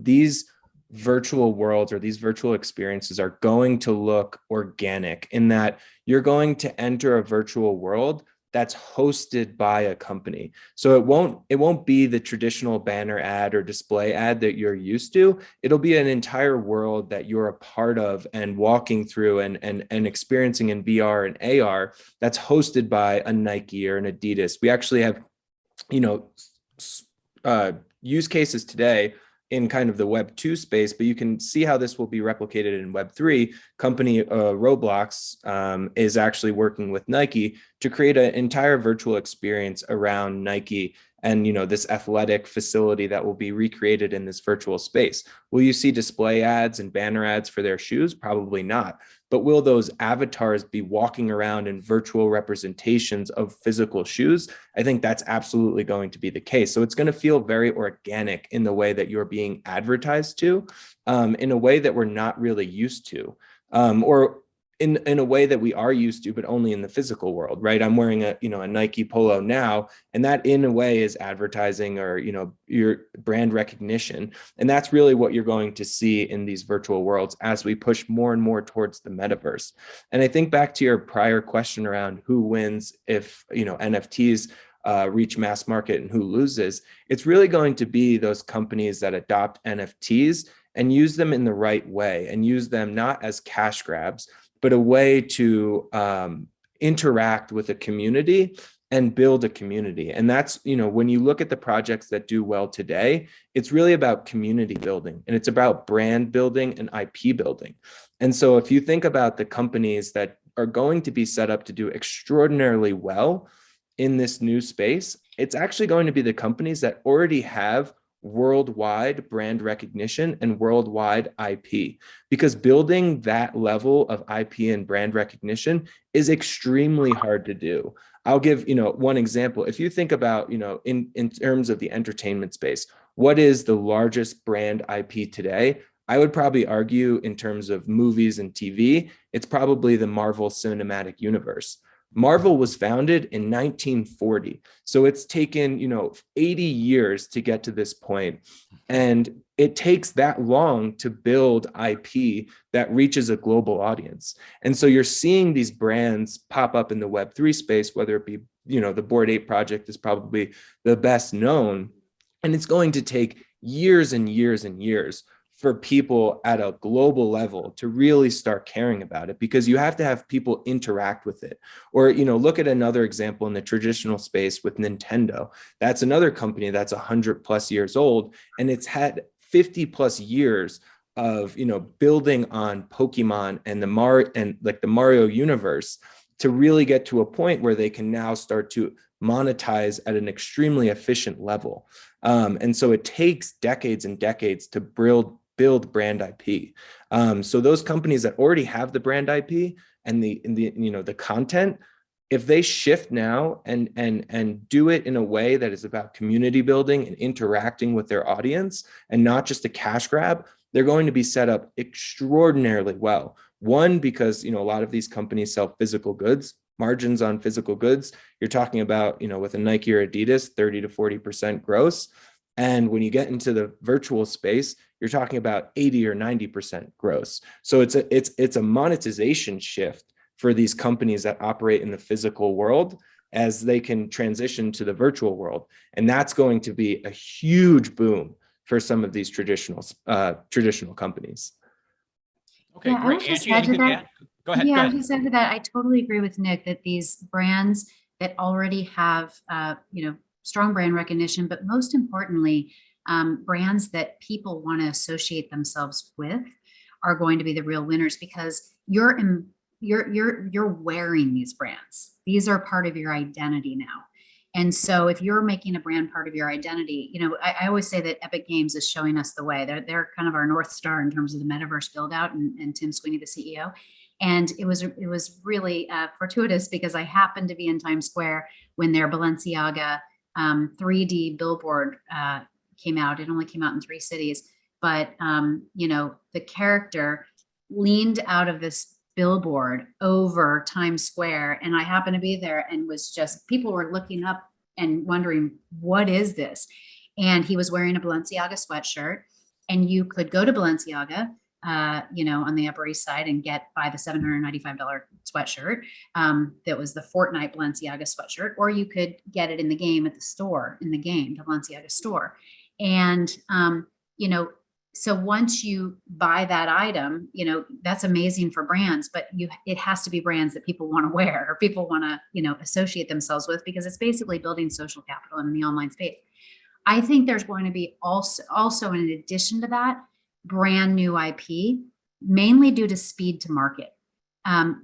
these virtual worlds or these virtual experiences are going to look organic, in that you're going to enter a virtual world that's hosted by a company. So it won't be the traditional banner ad or display ad that you're used to. It'll be an entire world that you're a part of and walking through and experiencing in VR and AR that's hosted by a Nike or an Adidas. We actually have, use cases today in kind of the Web 2 space, but you can see how this will be replicated in Web 3. Company Roblox is actually working with Nike to create an entire virtual experience around Nike and this athletic facility that will be recreated in this virtual space. Will you see display ads and banner ads for their shoes? Probably not. But will those avatars be walking around in virtual representations of physical shoes? I think that's absolutely going to be the case. So it's going to feel very organic in the way that you're being advertised to, in a way that we're not really used to, or in a way that we are used to, but only in the physical world, right? I'm wearing a Nike polo now, and that in a way is advertising or, your brand recognition. And that's really what you're going to see in these virtual worlds as we push more and more towards the metaverse. And I think back to your prior question around who wins if, NFTs reach mass market and who loses, it's really going to be those companies that adopt NFTs and use them in the right way, and use them not as cash grabs, but a way to interact with a community and build a community. And that's, when you look at the projects that do well today, it's really about community building, and it's about brand building and IP building. And so if you think about the companies that are going to be set up to do extraordinarily well in this new space, it's actually going to be the companies that already have worldwide brand recognition and worldwide IP, because building that level of IP and brand recognition is extremely hard to do. I'll give, one example. If you think about, in terms of the entertainment space, what is the largest brand IP today? I would probably argue in terms of movies and TV, it's probably the Marvel Cinematic Universe. Marvel was founded in 1940. So it's taken, 80 years to get to this point. And it takes that long to build IP that reaches a global audience. And so you're seeing these brands pop up in the Web3 space, whether it be, the Bored Ape project is probably the best known. And it's going to take years and years and years for people at a global level to really start caring about it, because you have to have people interact with it. Or, look at another example in the traditional space with Nintendo. That's another company that's 100 plus years old, and it's had 50 plus years of, building on Pokemon and the Mario universe to really get to a point where they can now start to monetize at an extremely efficient level. And so it takes decades and decades to build brand IP. So those companies that already have the brand IP and the content, if they shift now and do it in a way that is about community building and interacting with their audience and not just a cash grab, they're going to be set up extraordinarily well. One, because a lot of these companies sell physical goods. Margins on physical goods, you're talking about, with a Nike or Adidas, 30 to 40% gross. And when you get into the virtual space, you're talking about 80 or 90% gross. So it's a monetization shift for these companies that operate in the physical world as they can transition to the virtual world. And that's going to be a huge boom for some of these traditional companies. Okay, Yeah, I great. would just Angie, add to anything to that. add? Go ahead. Yeah, Go I ahead. would just add to that. I totally agree with Nick that these brands that already have, strong brand recognition, but most importantly, brands that people want to associate themselves with are going to be the real winners, because you're wearing these brands. These are part of your identity now. And so if you're making a brand part of your identity, I always say that Epic Games is showing us the way. They're kind of our North Star in terms of the metaverse build out, and Tim Sweeney, the CEO. And it was really fortuitous, because I happened to be in Times Square when their Balenciaga 3D billboard came out. It only came out in 3 cities, but the character leaned out of this billboard over Times Square, and I happened to be there, and people were looking up and wondering, what is this? And he was wearing a Balenciaga sweatshirt, and you could go to Balenciaga, on the Upper East Side, and buy the $795 sweatshirt. That was the Fortnite Balenciaga sweatshirt, or you could get it in the game at the store, the Balenciaga store. And, so once you buy that item, that's amazing for brands, but it has to be brands that people want to wear, or people want to, associate themselves with, because it's basically building social capital in the online space. I think there's going to be also in addition to that, brand new IP, mainly due to speed to market.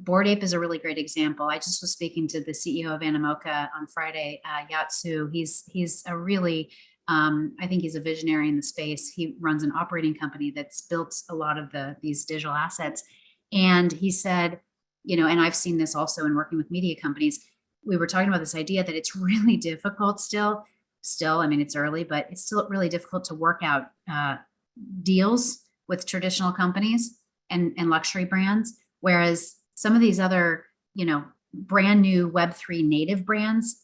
Bored Ape is a really great example. I just was speaking to the CEO of Animoca on Friday, Yatsu. He's a really, I think he's a visionary in the space. He runs an operating company that's built a lot of these digital assets. And he said, and I've seen this also in working with media companies, we were talking about this idea that it's really difficult still, I mean, it's early, but it's still really difficult to work out deals with traditional companies and luxury brands. Whereas some of these other, brand new Web3 native brands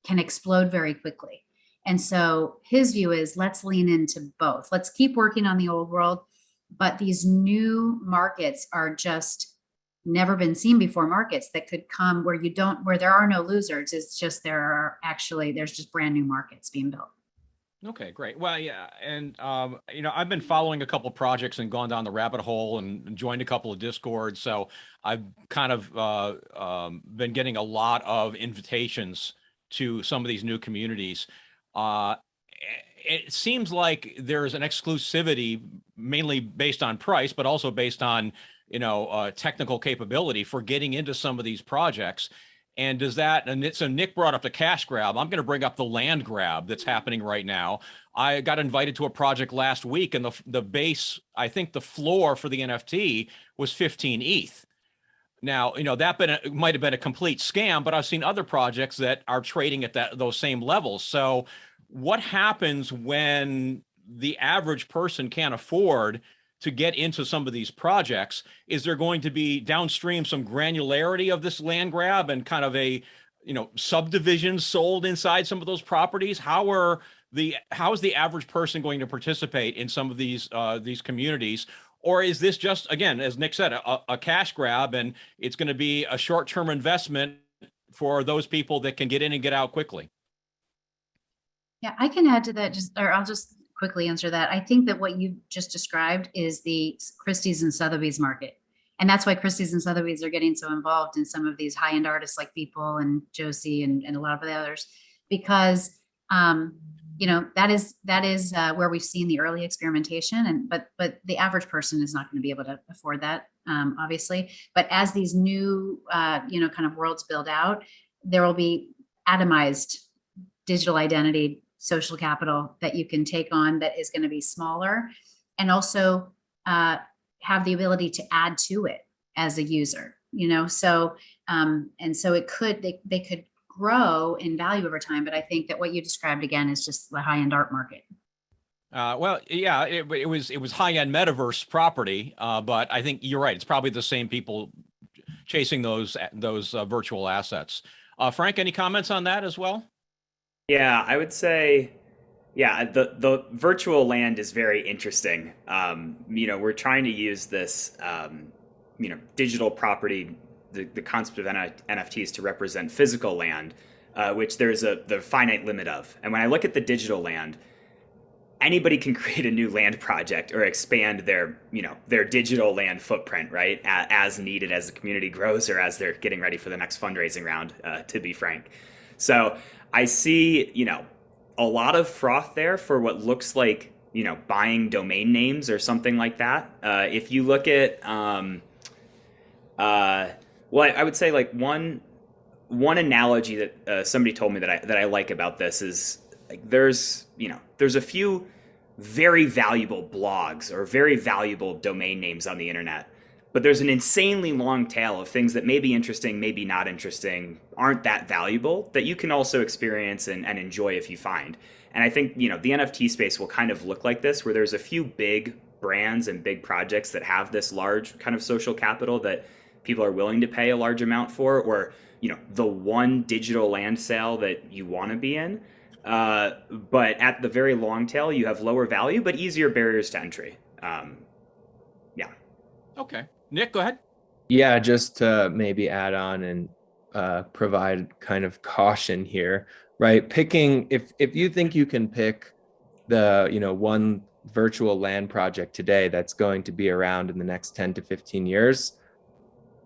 can explode very quickly. And so his view is, let's lean into both. Let's keep working on the old world, but these new markets are just never been seen before markets that could come where there are no losers. It's just there's just brand new markets being built. Okay, great. Well, yeah. And, I've been following a couple projects and gone down the rabbit hole and joined a couple of Discords. So I've kind of been getting a lot of invitations to some of these new communities. It seems like there's an exclusivity mainly based on price, but also based on, technical capability for getting into some of these projects. And so Nick brought up the cash grab. I'm going to bring up the land grab that's happening right now. I got invited to a project last week, and the base, I think the floor for the NFT was 15 ETH. Now, that might have been a complete scam, but I've seen other projects that are trading at those same levels. So what happens when the average person can't afford to get into some of these projects? Is there going to be downstream some granularity of this land grab and kind of a, subdivisions sold inside some of those properties? How is the average person going to participate in some of these communities? Or is this just, again, as Nick said, a cash grab, and it's going to be a short-term investment for those people that can get in and get out quickly? Yeah, I can add to that, I'll just quickly answer that. I think that what you just described is the Christie's and Sotheby's market. And that's why Christie's and Sotheby's are getting so involved in some of these high-end artists like People and Josie and a lot of the others, because that is where we've seen the early experimentation, but the average person is not going to be able to afford that, obviously. But as these new kind of worlds build out, there will be atomized digital identity, social capital that you can take on that is going to be smaller, and also have the ability to add to it as a user. So they could grow in value over time. But I think that what you described again is just the high-end art market. Well, yeah, it was high-end metaverse property, but I think you're right. It's probably the same people chasing those virtual assets. Frank, any comments on that as well? Yeah, I would say, yeah, the virtual land is very interesting. We're trying to use this, digital property, the concept of NFTs to represent physical land, which there's the finite limit of. And when I look at the digital land, anybody can create a new land project or expand their digital land footprint, right, as needed as the community grows or as they're getting ready for the next fundraising round, to be frank. So I see, a lot of froth there for what looks like, buying domain names or something like that. If you look at, I would say like one analogy that somebody told me that I like about this is like there's a few very valuable blogs or very valuable domain names on the internet, but there's an insanely long tail of things that may be interesting, maybe not interesting, aren't that valuable, that you can also experience and enjoy if you find. And I think, the NFT space will kind of look like this, where there's a few big brands and big projects that have this large kind of social capital that people are willing to pay a large amount for, or, the one digital land sale that you want to be in. But at the very long tail, you have lower value, but easier barriers to entry. Yeah. Okay. Nick, go ahead. Yeah, just to maybe add on and provide kind of caution here, right? If you think you can pick the, one virtual land project today that's going to be around in the next 10 to 15 years,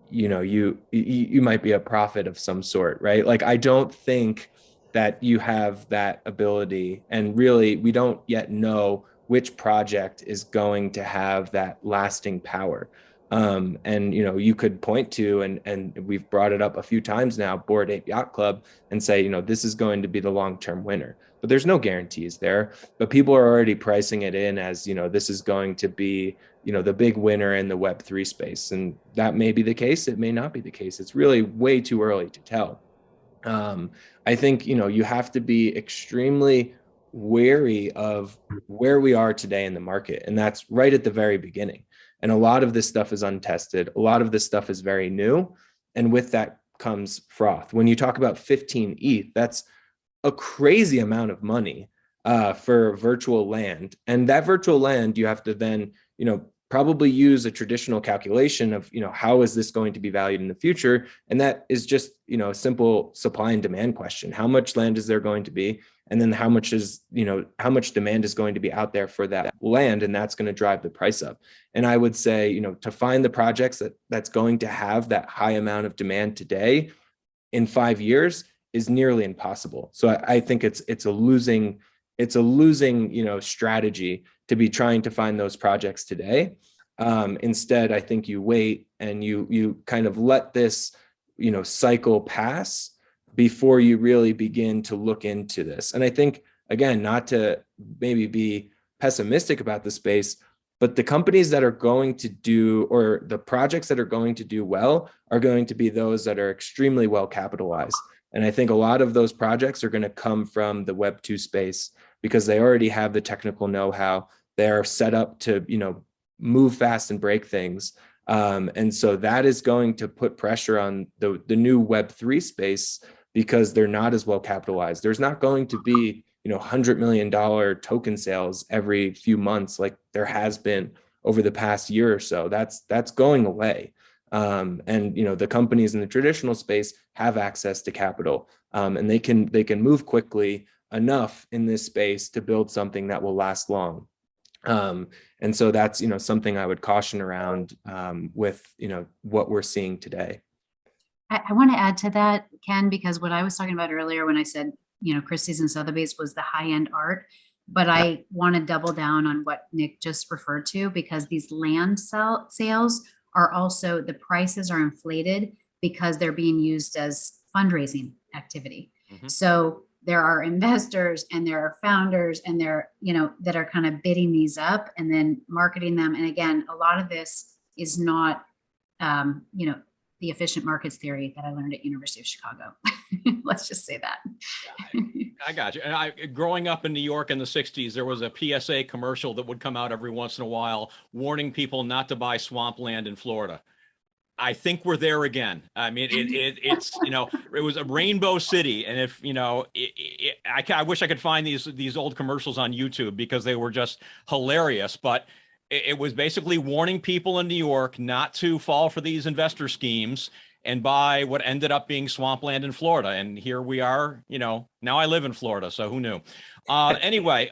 you might be a prophet of some sort, right? Like, I don't think that you have that ability, and really we don't yet know which project is going to have that lasting power. And you could point to, and we've brought it up a few times now, Bored Ape Yacht Club, and say, this is going to be the long-term winner. But there's no guarantees there. But people are already pricing it in as, this is going to be, the big winner in the Web3 space. And that may be the case. It may not be the case. It's really way too early to tell. I think, you have to be extremely wary of where we are today in the market. And that's right at the very beginning. And a lot of this stuff is untested. A lot of this stuff is very new. And with that comes froth. When you talk about 15 ETH, that's a crazy amount of money for virtual land. And that virtual land, you have to then, probably use a traditional calculation of, how is this going to be valued in the future? And that is just, a simple supply and demand question. How much land is there going to be? And then how much demand is going to be out there for that land? And that's going to drive the price up. And I would say, to find the projects that's going to have that high amount of demand today, in 5 years, is nearly impossible. So I think it's a losing strategy to be trying to find those projects today. Instead, I think you wait and you kind of let this cycle pass before you really begin to look into this. And I think, again, not to maybe be pessimistic about the space, but the companies that are going to do, or the projects that are going to do well, are going to be those that are extremely well capitalized. And I think a lot of those projects are going to come from the Web 2 space because they already have the technical know-how. They're set up to, move fast and break things. And so that is going to put pressure on the new Web 3 space because they're not as well capitalized. There's not going to be, $100 million token sales every few months like there has been over the past year or so. That's going away. And the companies in the traditional space have access to capital, and they can move quickly enough in this space to build something that will last long. And so that's something I would caution around with what we're seeing today. I want to add to that, Ken, because what I was talking about earlier when I said Christie's and Sotheby's was the high-end art, but I want to double down on what Nick just referred to, because these land sales are also, the prices are inflated because they're being used as fundraising activity. Mm-hmm. So there are investors and there are founders and they're, that are kind of bidding these up and then marketing them. And again, a lot of this is not, the efficient markets theory that I learned at University of Chicago. Let's just say that. I got you. And growing up in New York in the 60s, there was a PSA commercial that would come out every once in a while warning people not to buy swampland in Florida. I think we're there again. I mean, it's it was a rainbow city, and if I wish I could find these old commercials on YouTube because they were just hilarious. But it was basically warning people in New York not to fall for these investor schemes and buy what ended up being swampland in Florida. And here we are. Now I live in Florida, so who knew? Anyway,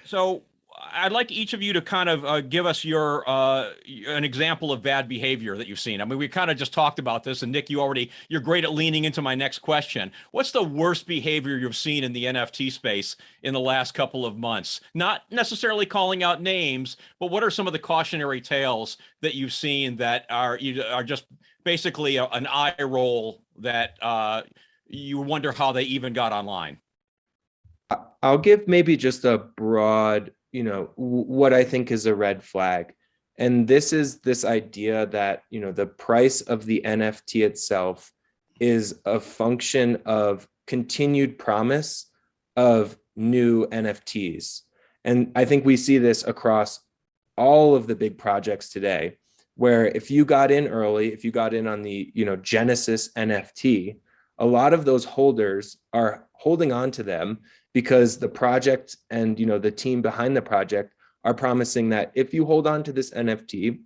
so I'd like each of you to kind of give us an example of bad behavior that you've seen. I mean, we kind of just talked about this, and Nick, you're great at leaning into my next question. What's the worst behavior you've seen in the NFT space in the last couple of months? Not necessarily calling out names, but what are some of the cautionary tales that you've seen that are just basically an eye roll that you wonder how they even got online? I'll give maybe just a broad, what I think is a red flag. And this is this idea that, the price of the NFT itself is a function of continued promise of new NFTs. And I think we see this across all of the big projects today, where if you got in early, if you got in on the, Genesis NFT, a lot of those holders are holding on to them because the project and the team behind the project are promising that if you hold on to this NFT,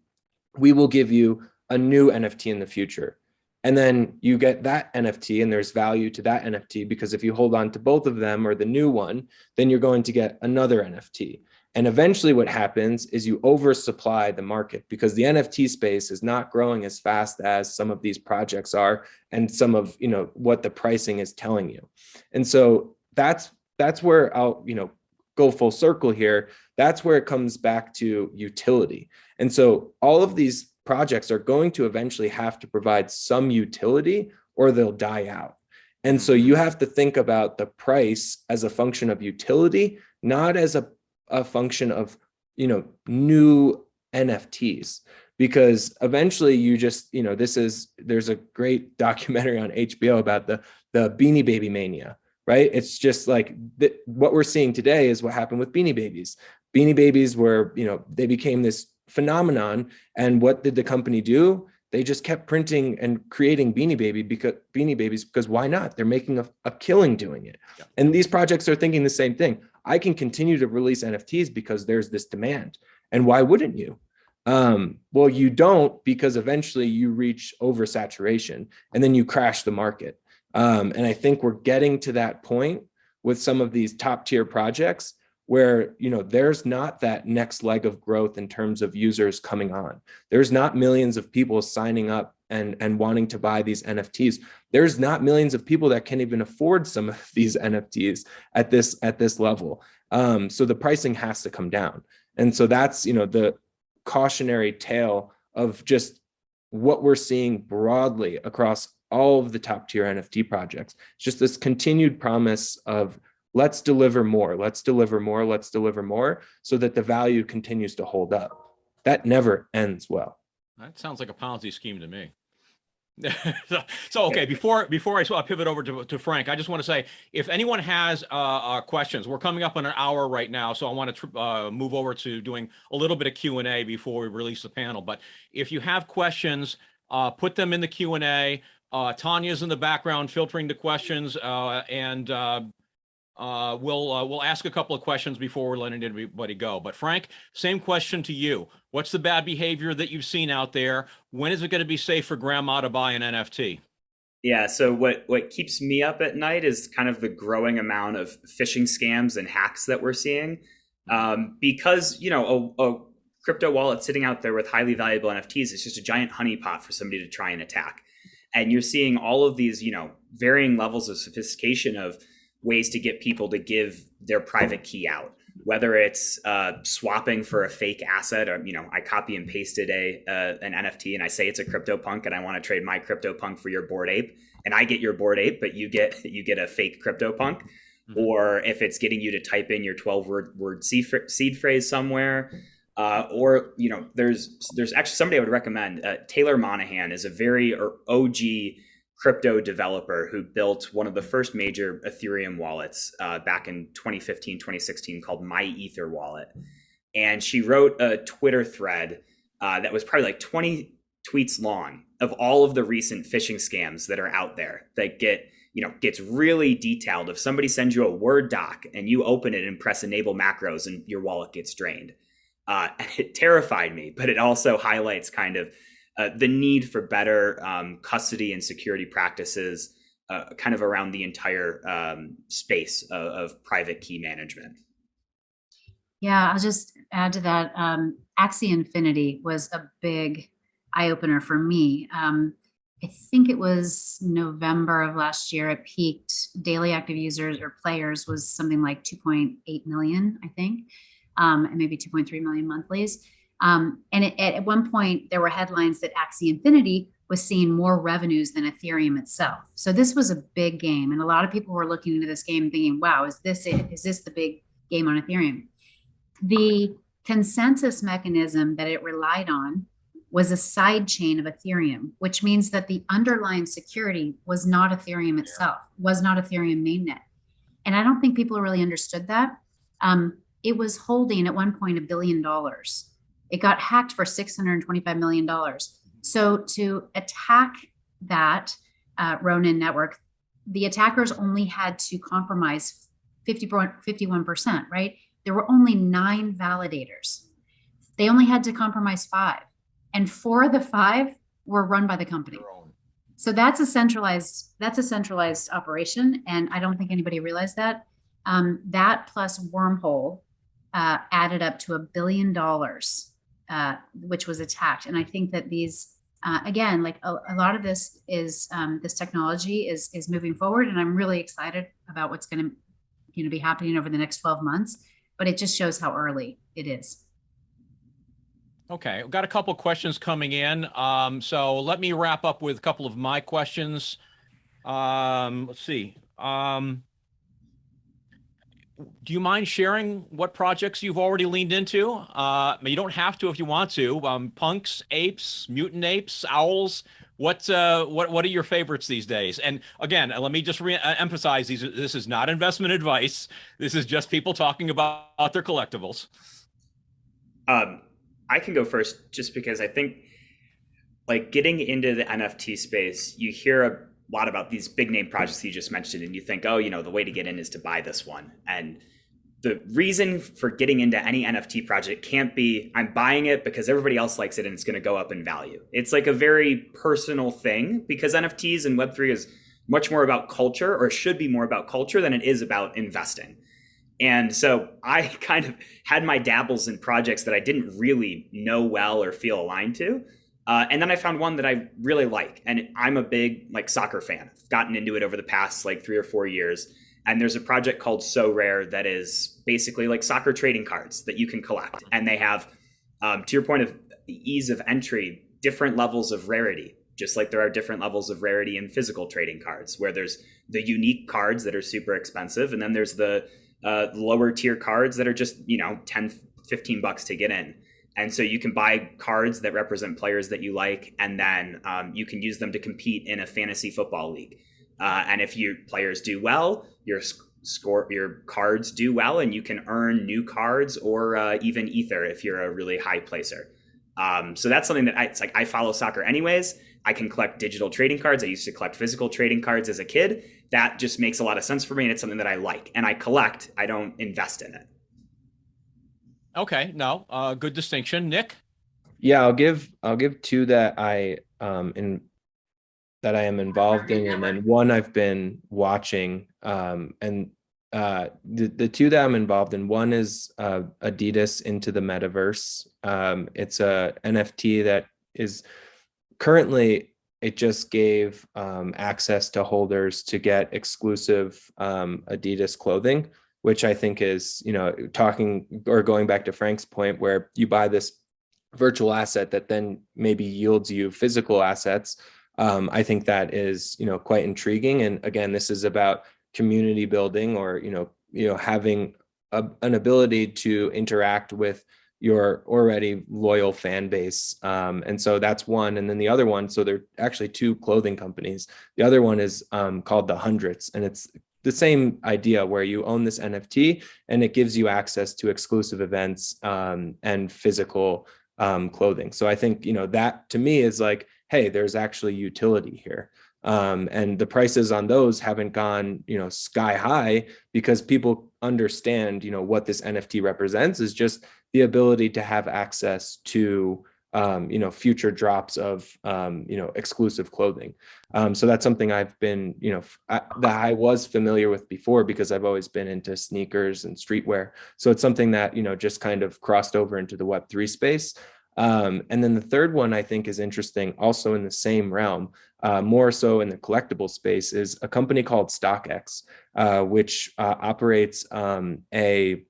we will give you a new NFT in the future. And then you get that NFT and there's value to that NFT because if you hold on to both of them or the new one, then you're going to get another NFT. And eventually what happens is you oversupply the market because the NFT space is not growing as fast as some of these projects are and some of what the pricing is telling you. And so that's where I'll go full circle here. That's where it comes back to utility. And so all of these projects are going to eventually have to provide some utility or they'll die out. And so you have to think about the price as a function of utility, not as a function of new NFTs, because eventually you just there's a great documentary on HBO about the Beanie Baby mania, right? It's just like what we're seeing today is what happened with Beanie Babies. Beanie Babies were they became this phenomenon, and what did the company do? They just kept printing and creating Beanie Babies because why not? They're making a killing doing it. Yeah. And these projects are thinking the same thing. I can continue to release NFTs because there's this demand. And why wouldn't you? Well, you don't, because eventually you reach oversaturation and then you crash the market. And I think we're getting to that point with some of these top tier projects where, you know, there's not that next leg of growth in terms of users coming on. There's not millions of people signing up and wanting to buy these NFTs. There's not millions of people that can even afford some of these NFTs at this level. So the pricing has to come down. And so that's, you know, the cautionary tale of just what we're seeing broadly across all of the top tier NFT projects. It's just this continued promise of let's deliver more, let's deliver more, let's deliver more, so that the value continues to hold up. That never ends well. That sounds like a Ponzi scheme to me. So okay, before I pivot over to Frank, I just want to say, if anyone has questions, we're coming up on an hour right now, so I want to move over to doing a little bit of Q&A before we release the panel. But if you have questions, put them in the Q&A. Tanya's in the background filtering the questions, and we'll ask a couple of questions before we're letting everybody go. But Frank, same question to you. What's the bad behavior that you've seen out there? When is it going to be safe for grandma to buy an NFT? Yeah, so what keeps me up at night is kind of the growing amount of phishing scams and hacks that we're seeing. Because, you know, a crypto wallet sitting out there with highly valuable NFTs is just a giant honeypot for somebody to try and attack. And you're seeing all of these, you know, varying levels of sophistication of ways to get people to give their private key out, whether it's swapping for a fake asset, or, you know, I copy and pasted an NFT and I say it's a CryptoPunk and I want to trade my CryptoPunk for your Bored Ape, and I get your Bored Ape, but you get a fake CryptoPunk. Mm-hmm. Or if it's getting you to type in your 12-word seed phrase somewhere, or, you know, there's actually somebody I would recommend. Taylor Monahan is a very OG crypto developer who built one of the first major Ethereum wallets back in 2015, 2016 called My Ether Wallet. And she wrote a Twitter thread that was probably like 20 tweets long of all of the recent phishing scams that are out there that gets really detailed. If somebody sends you a Word doc and you open it and press enable macros and your wallet gets drained. And it terrified me, but it also highlights kind of the need for better custody and security practices kind of around the entire space of private key management. Yeah, I'll just add to that. Axie Infinity was a big eye-opener for me. I think it was November of last year, it peaked. Daily active users or players was something like 2.8 million, I think, and maybe 2.3 million monthlies. At one point, there were headlines that Axie Infinity was seeing more revenues than Ethereum itself. So this was a big game. And a lot of people were looking into this game thinking, wow, is this it? Is this the big game on Ethereum? The consensus mechanism that it relied on was a side chain of Ethereum, which means that the underlying security was not Ethereum itself, was not Ethereum mainnet. And I don't think people really understood that. It was holding at one point $1 billion. It got hacked for $625 million. So to attack that Ronin network, the attackers only had to compromise 51%, right? There were only 9 validators. They only had to compromise 5. And 4 of the 5 were run by the company. So that's a centralized operation. And I don't think anybody realized that. That plus Wormhole added up to $1 billion, which was attacked. And I think that these, again, like a lot of this is, this technology is moving forward. And I'm really excited about what's going to be happening over the next 12 months. But it just shows how early it is. Okay, we've got a couple of questions coming in. So let me wrap up with a couple of my questions. Let's see. Do you mind sharing what projects you've already leaned into? You don't have to if you want to. Punks, apes, mutant apes, owls. What are your favorites these days? And again, let me just emphasize this is not investment advice. This is just people talking about their collectibles. I can go first just because I think, like, getting into the NFT space, you hear a lot about these big name projects you just mentioned, and you think, oh, the way to get in is to buy this one. And the reason for getting into any NFT project can't be, I'm buying it because everybody else likes it and it's going to go up in value. It's like a very personal thing, because NFTs and Web3 is much more about culture, or should be more about culture than it is about investing. And so I kind of had my dabbles in projects that I didn't really know well or feel aligned to. And then I found one that I really like. And I'm a big like soccer fan. I've gotten into it over the past like 3 or 4 years. And there's a project called So Rare that is basically like soccer trading cards that you can collect. And they have, to your point of ease of entry, different levels of rarity, just like there are different levels of rarity in physical trading cards, where there's the unique cards that are super expensive. And then there's the lower tier cards that are just, 10, 15 bucks to get in. And so you can buy cards that represent players that you like, and then you can use them to compete in a fantasy football league. And if your players do well, your cards do well, and you can earn new cards or even ether if you're a really high placer. So that's something that it's like I follow soccer anyways. I can collect digital trading cards. I used to collect physical trading cards as a kid. That just makes a lot of sense for me, and it's something that I like. And I collect. I don't invest in it. Okay, no, good distinction. Nick? Yeah, I'll give two that I am involved in, and then one I've been watching. And the two that I'm involved in, one is Adidas into the metaverse. It's a NFT that is currently, it just gave access to holders to get exclusive Adidas clothing, which I think is, talking or going back to Frank's point, where you buy this virtual asset that then maybe yields you physical assets. I think that is, quite intriguing. And again, this is about community building, or, having an ability to interact with your already loyal fan base. And so that's one. And then the other one, so there are actually two clothing companies. The other one is called The Hundreds, and it's the same idea where you own this NFT and it gives you access to exclusive events and physical clothing. So I think, that to me is like, hey, there's actually utility here. And the prices on those haven't gone, sky high, because people understand, what this NFT represents is just the ability to have access to, future drops of, exclusive clothing. So that's something I've been, that I was familiar with before, because I've always been into sneakers and streetwear. So it's something that, just kind of crossed over into the Web3 space. And then the third one I think is interesting, also in the same realm, more so in the collectible space, is a company called StockX, which operates a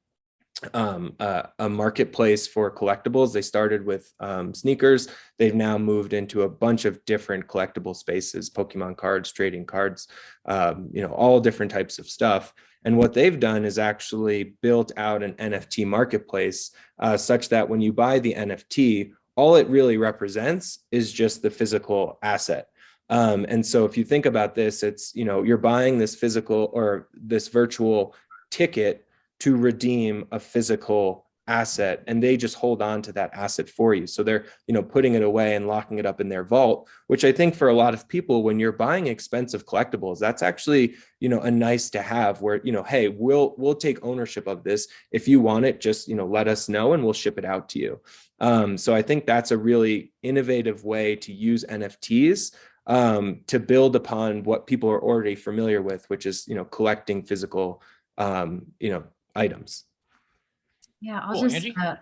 marketplace for collectibles. They started with sneakers. They've now moved into a bunch of different collectible spaces, Pokemon cards, trading cards, all different types of stuff. And what they've done is actually built out an NFT marketplace such that when you buy the NFT, all it really represents is just the physical asset. And so if you think about this, it's, you're buying this physical or this virtual ticket to redeem a physical asset, and they just hold on to that asset for you. So they're, putting it away and locking it up in their vault, which I think for a lot of people, when you're buying expensive collectibles, that's actually, a nice to have, where, hey, we'll take ownership of this. If you want it, just, let us know and we'll ship it out to you. So I think that's a really innovative way to use NFTs to build upon what people are already familiar with, which is, collecting physical, items. Yeah, Cool. Angie? I'll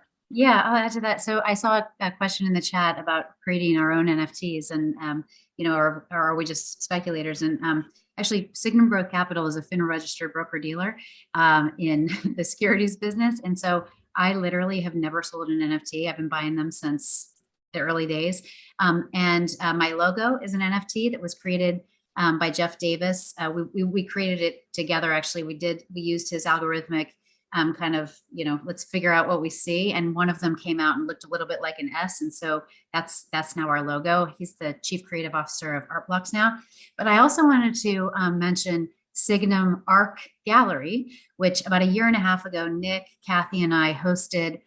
add to that. So I saw a question in the chat about creating our own NFTs, and or are we just speculators? And actually, Signum Growth Capital is a FINRA registered broker dealer in the securities business, and so I literally have never sold an NFT. I've been buying them since the early days, and my logo is an NFT that was created by Jeff Davis. We created it together. Actually, we used his algorithmic kind of, let's figure out what we see. And one of them came out and looked a little bit like an S. And so that's now our logo. He's the chief creative officer of Artblocks now. But I also wanted to mention Signum Arc Gallery, which about a year and a half ago, Nick, Kathy, and I hosted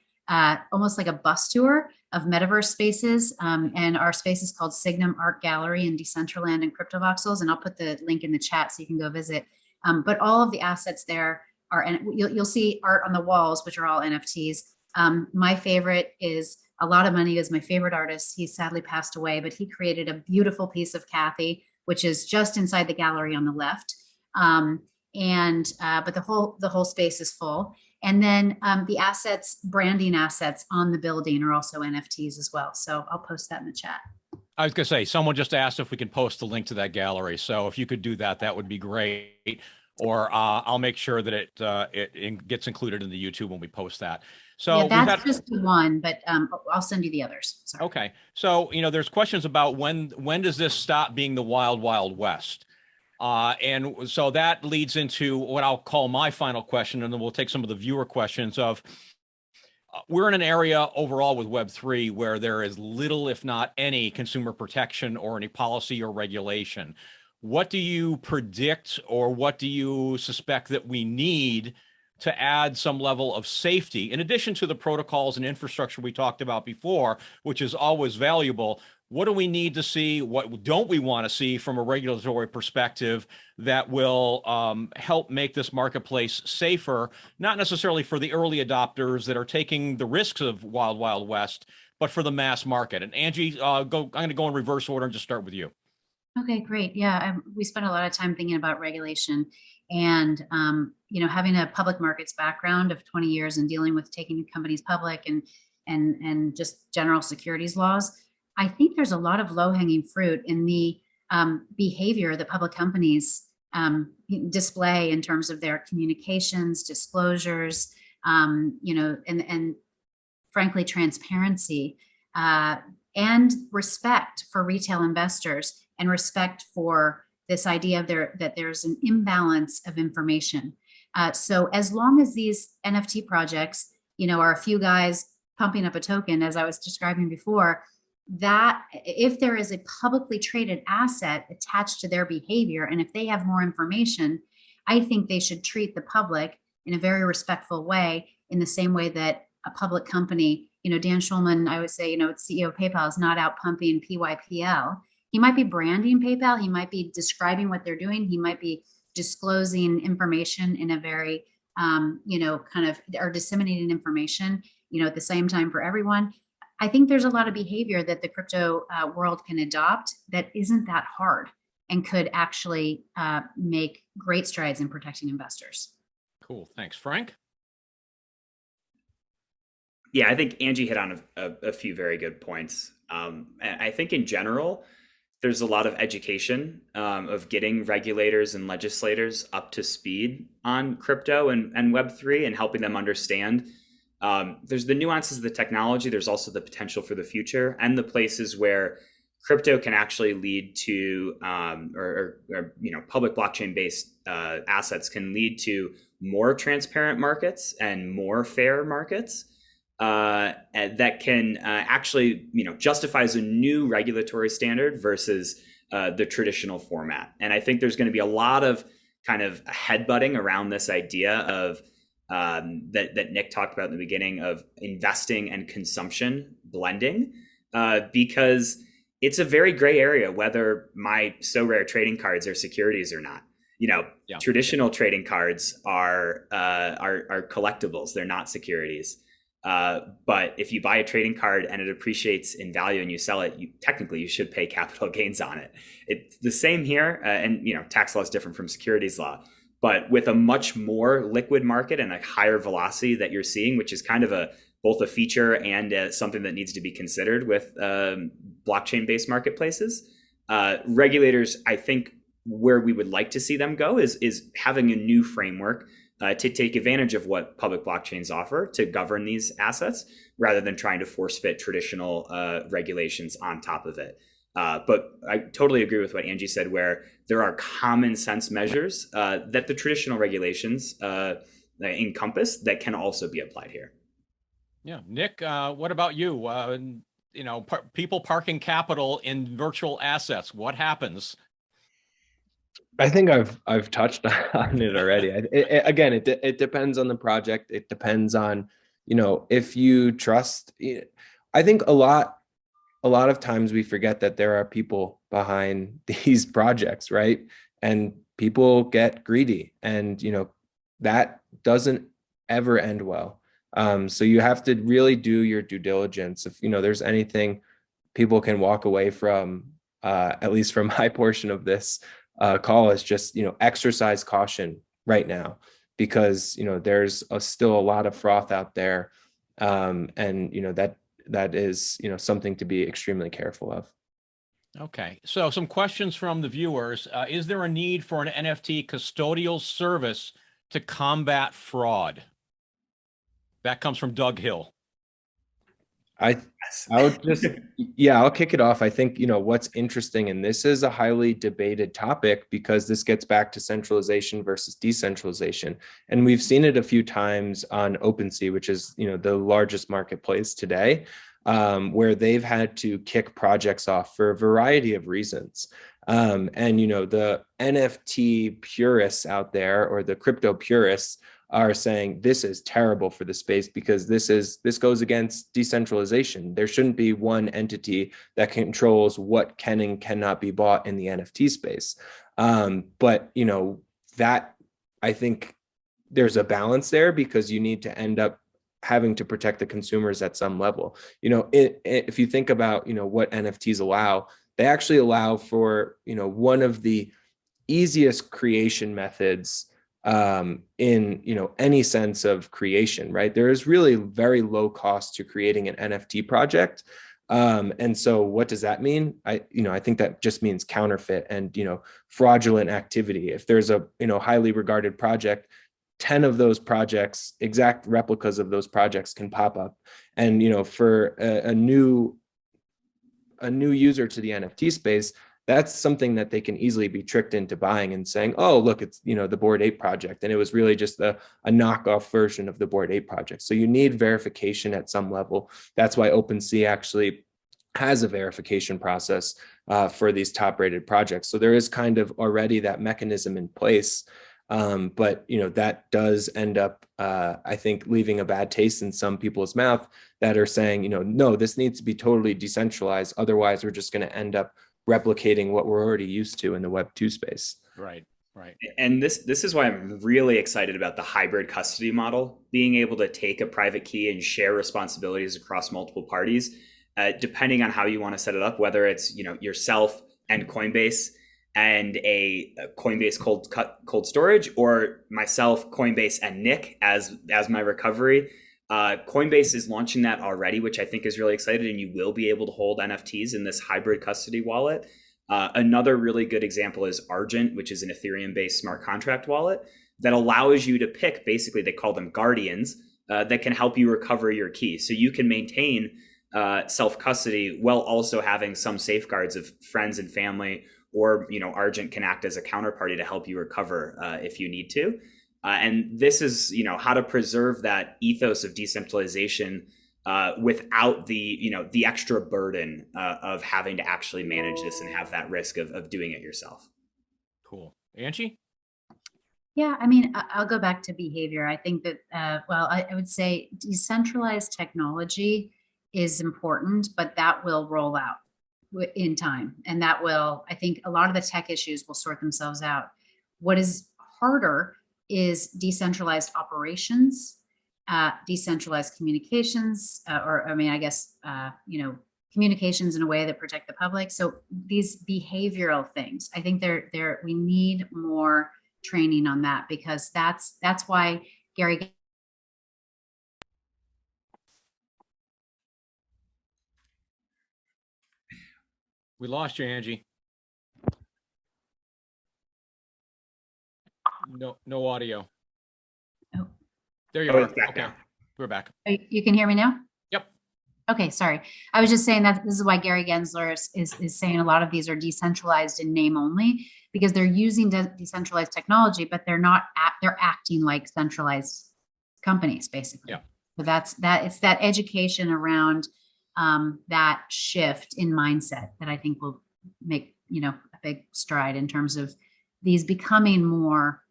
almost like a bus tour of metaverse spaces. And our space is called Signum Art Gallery in Decentraland and CryptoVoxels. And I'll put the link in the chat so you can go visit. But all of the assets there are, and you'll see art on the walls, which are all NFTs. My favorite is A Lot of Money is my favorite artist. He sadly passed away, but he created a beautiful piece of Kathy, which is just inside the gallery on the left. and but the whole space is full. And then the assets, branding assets on the building are also NFTs as well. So I'll post that in the chat. I was going to say, someone just asked if we can post the link to that gallery. So if you could do that, that would be great. Or I'll make sure that it gets included in the YouTube when we post that. So yeah, that's just the one, but I'll send you the others. Sorry. Okay. So, there's questions about when does this stop being the wild, wild west? And so that leads into what I'll call my final question, and then we'll take some of the viewer questions of, we're in an area overall with Web3 where there is little, if not any, consumer protection or any policy or regulation. What do you predict, or what do you suspect that we need to add some level of safety, in addition to the protocols and infrastructure we talked about before, which is always valuable? What do we need to see? What don't we want to see from a regulatory perspective that will help make this marketplace safer, not necessarily for the early adopters that are taking the risks of wild, wild west, but for the mass market? And Angie, I'm going to go in reverse order and just start with you. Okay, great. Yeah, we spent a lot of time thinking about regulation, and having a public markets background of 20 years and dealing with taking companies public and just general securities laws. I think there's a lot of low-hanging fruit in the behavior that public companies display in terms of their communications, disclosures, and frankly, transparency and respect for retail investors, and respect for this idea of that there's an imbalance of information. So as long as these NFT projects, are a few guys pumping up a token, as I was describing before, that if there is a publicly traded asset attached to their behavior, and if they have more information, I think they should treat the public in a very respectful way, in the same way that a public company, Dan Schulman, I would say, CEO of PayPal, is not out pumping PYPL. He might be branding PayPal. He might be describing what they're doing. He might be disclosing information in a very, or disseminating information, at the same time for everyone. I think there's a lot of behavior that the crypto world can adopt that isn't that hard, and could actually make great strides in protecting investors. Cool. Thanks. Frank? Yeah, I think Angie hit on a few very good points. And I think in general, there's a lot of education of getting regulators and legislators up to speed on crypto and Web3, and helping them understand. There's the nuances of the technology. There's also the potential for the future, and the places where crypto can actually lead to, public blockchain-based assets can lead to more transparent markets and more fair markets. That can actually, justifies a new regulatory standard versus the traditional format. And I think there's going to be a lot of kind of headbutting around this idea of that Nick talked about in the beginning, of investing and consumption blending, because it's a very gray area whether my so rare trading cards are securities or not. Traditional trading cards are collectibles; they're not securities. But if you buy a trading card and it appreciates in value and you sell it, technically you should pay capital gains on it. It's the same here, and tax law is different from securities law, but with a much more liquid market and a higher velocity that you're seeing, which is kind of both a feature and something that needs to be considered with blockchain-based marketplaces. Regulators, I think, where we would like to see them go is having a new framework to take advantage of what public blockchains offer to govern these assets, rather than trying to force fit traditional regulations on top of it. But I totally agree with what Angie said, where there are common sense measures that the traditional regulations encompass that can also be applied here. Yeah. Nick, what about you? People parking capital in virtual assets, what happens? I think I've touched on it already. It depends on the project. It depends on, if you trust. I think a lot of times we forget that there are people behind these projects, right? And people get greedy, and that doesn't ever end well. So you have to really do your due diligence. If there's anything people can walk away from, at least from my portion of this call, is just exercise caution. right now, because there's still a lot of froth out there, and that is something to be extremely careful of. Okay, so some questions from the viewers. Is there a need for an NFT custodial service to combat fraud? That comes from Doug Hill. I would just, yeah, I'll kick it off. I think, what's interesting, and this is a highly debated topic because this gets back to centralization versus decentralization. And we've seen it a few times on OpenSea, which is, the largest marketplace today, where they've had to kick projects off for a variety of reasons. And, the NFT purists out there, or the crypto purists, are saying this is terrible for the space because this goes against decentralization. There shouldn't be one entity that controls what can and cannot be bought in the NFT space. But that, I think there's a balance there, because you need to end up having to protect the consumers at some level. If you think about what NFTs allow, they actually allow for one of the easiest creation methods in any sense of creation, right? There is really very low cost to creating an NFT project. And so what does that mean? I think that just means counterfeit and fraudulent activity. If there's a highly regarded project, 10 of those projects, exact replicas of those projects, can pop up. And for a new user to the NFT space, that's something that they can easily be tricked into buying and saying, oh, look, it's the Bored Ape project, and it was really just a knockoff version of the Bored Ape project. So you need verification at some level. That's why OpenSea actually has a verification process for these top-rated projects. So there is kind of already that mechanism in place. But that does end up, I think, leaving a bad taste in some people's mouth that are saying, no, this needs to be totally decentralized. Otherwise, we're just going to end up replicating what we're already used to in the Web 2 space. Right. Right. And this is why I'm really excited about the hybrid custody model, being able to take a private key and share responsibilities across multiple parties, depending on how you want to set it up, whether it's yourself and Coinbase and a Coinbase cold storage, or myself, Coinbase, and Nick as my recovery. Coinbase is launching that already, which I think is really exciting, and you will be able to hold NFTs in this hybrid custody wallet. Another really good example is Argent, which is an Ethereum-based smart contract wallet that allows you to pick, basically they call them guardians, that can help you recover your key. So you can maintain self-custody while also having some safeguards of friends and family, or Argent can act as a counterparty to help you recover if you need to. And this is how to preserve that ethos of decentralization without the extra burden of having to actually manage this and have that risk of doing it yourself. Cool. Angie? Yeah, I mean, I'll go back to behavior. I think that, I would say decentralized technology is important, but that will roll out in time. And that will, I think a lot of the tech issues will sort themselves out. What is harder is decentralized operations, decentralized communications, communications in a way that protect the public. So these behavioral things, I think we need more training on that, because that's why Gary. We lost you, Angie. No audio. Oh. There you are. It's back Okay. now. We're back. You can hear me now? Yep. Okay, sorry. I was just saying that this is why Gary Gensler is saying a lot of these are decentralized in name only, because they're using decentralized technology, but they're acting like centralized companies, basically. Yeah. So it's that education around that shift in mindset that I think will make a big stride in terms of these becoming more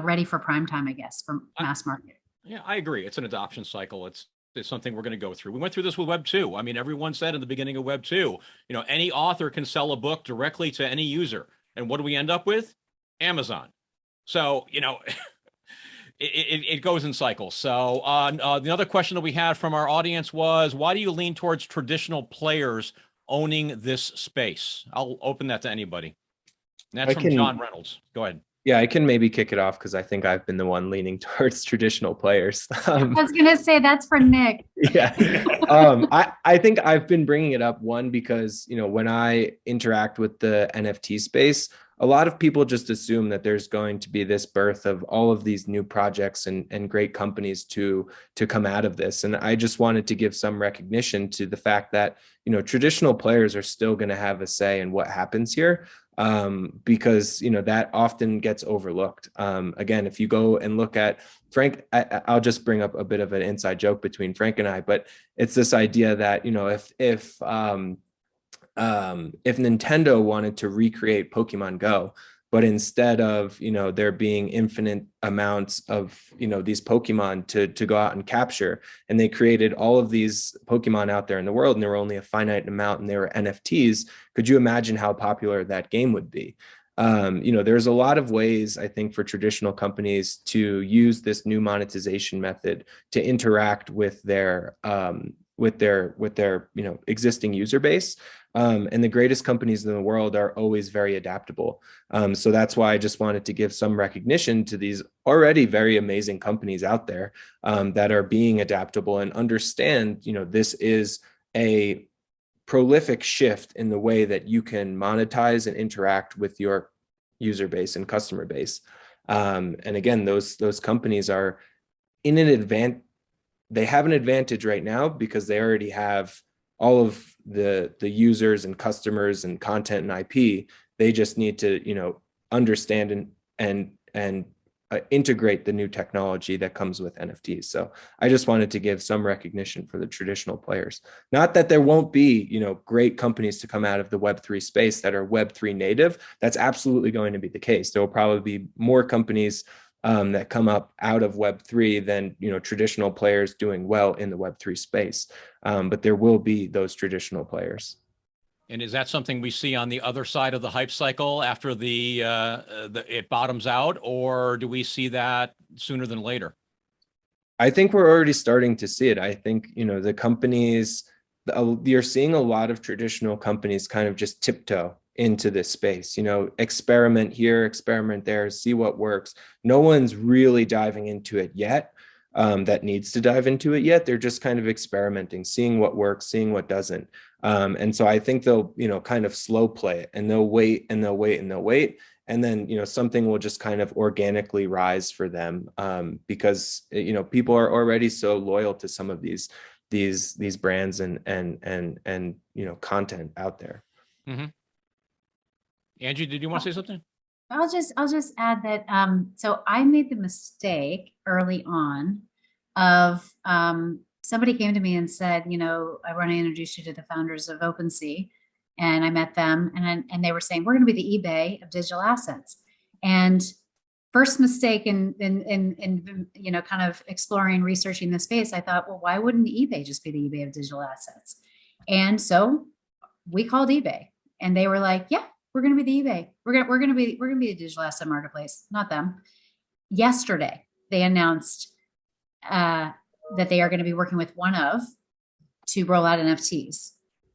ready for prime time, I guess, for mass market. Yeah, I agree. It's an adoption cycle. It's something we're going to go through. We went through this with Web 2. I mean, everyone said in the beginning of Web 2, any author can sell a book directly to any user. And what do we end up with? Amazon. So, it goes in cycles. So the other question that we had from our audience was, why do you lean towards traditional players owning this space? I'll open that to anybody. And that's from John Reynolds. Go ahead. Yeah, I can maybe kick it off because I think I've been the one leaning towards traditional players. I was going to say that's for Nick. Yeah. I think I've been bringing it up, one, because, when I interact with the NFT space, a lot of people just assume that there's going to be this birth of all of these new projects and great companies to come out of this. And I just wanted to give some recognition to the fact that, traditional players are still going to have a say in what happens here. Because that often gets overlooked. Again, if you go and look at Frank, I'll just bring up a bit of an inside joke between Frank and I, but it's this idea that if Nintendo wanted to recreate Pokemon Go, but instead of there being infinite amounts of these Pokemon to go out and capture, and they created all of these Pokemon out there in the world, and there were only a finite amount, and they were NFTs, could you imagine how popular that game would be? There's a lot of ways, I think, for traditional companies to use this new monetization method to interact with their existing user base. And the greatest companies in the world are always very adaptable. So that's why I just wanted to give some recognition to these already very amazing companies out there that are being adaptable and understand, this is a prolific shift in the way that you can monetize and interact with your user base and customer base. And again, those companies are in an advantage. They have an advantage right now because they already have all of the users and customers and content and IP. They just need to, understand and integrate the new technology that comes with NFTs. So I just wanted to give some recognition for the traditional players. Not that there won't be, great companies to come out of the Web3 space that are Web3 native. That's absolutely going to be the case. There will probably be more companies that come up out of Web3 than traditional players doing well in the Web3 space. But there will be those traditional players. And is that something we see on the other side of the hype cycle after it bottoms out, or do we see that sooner than later? I think we're already starting to see it. I think the companies, you're seeing a lot of traditional companies kind of just tiptoe into this space, experiment here, experiment there, see what works. No one's really diving into it yet. That needs to dive into it yet. They're just kind of experimenting, seeing what works, seeing what doesn't. And so I think they'll, kind of slow play it, and they'll wait and they'll wait and they'll wait. And then, something will just kind of organically rise for them because, people are already so loyal to some of these brands and content out there. Mm-hmm. Angie, did you want to say something? I'll just add that so I made the mistake early on of somebody came to me and said, I want to introduce you to the founders of OpenSea, and I met them, and they were saying we're going to be the eBay of digital assets. And first mistake in kind of exploring, researching the space, I thought, well, why wouldn't eBay just be the eBay of digital assets? And so we called eBay, and they were like, yeah, we're going to be the eBay. We're going to be a digital asset marketplace, not them. Yesterday, they announced that they are going to be working with OneOf to roll out NFTs.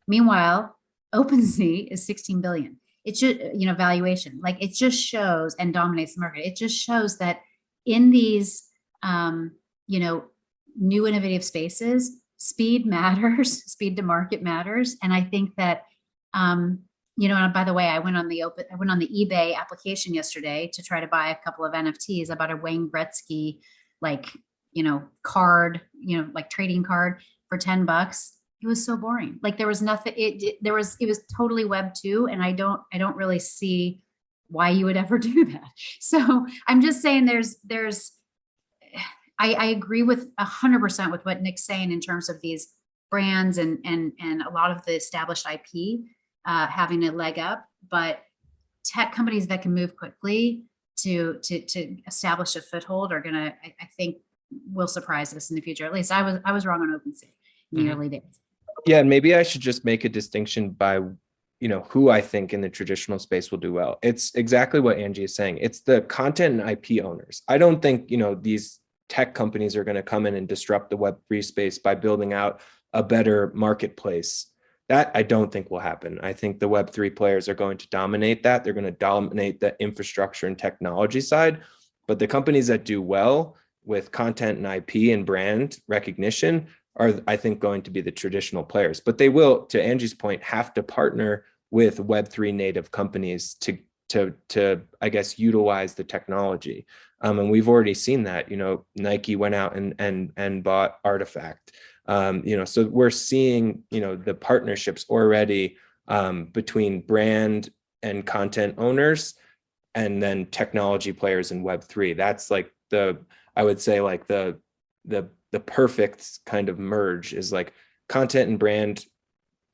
Meanwhile, OpenSea is 16 billion. It should, valuation. Like, it just shows, and dominates the market. It just shows that in these, new innovative spaces, speed matters. Speed to market matters, and I think that. And by the way, I went on the eBay application yesterday to try to buy a couple of NFTs. I bought a Wayne Gretzky, card, trading card for $10. It was so boring. Like, there was nothing. It was totally Web 2, and I don't really see why you would ever do that. So I'm just saying, I agree with 100% with what Nick's saying in terms of these brands and a lot of the established IP. Having a leg up, but tech companies that can move quickly to establish a foothold are gonna, I think, will surprise us in the future. At least I was wrong on OpenSea in the early days. Yeah, and maybe I should just make a distinction by, who I think in the traditional space will do well. It's exactly what Angie is saying. It's the content and IP owners. I don't think these tech companies are going to come in and disrupt the Web3 space by building out a better marketplace That I don't think will happen. I think the Web3 players are going to dominate that. They're going to dominate the infrastructure and technology side. But the companies that do well with content and IP and brand recognition are, I think, going to be the traditional players. But they will, to Angie's point, have to partner with Web3 native companies to I guess utilize the technology. And we've already seen that. Nike went out and bought Artifact. So we're seeing the partnerships already between brand and content owners, and then technology players in Web3. That's like I would say like the perfect kind of merge is like content and brand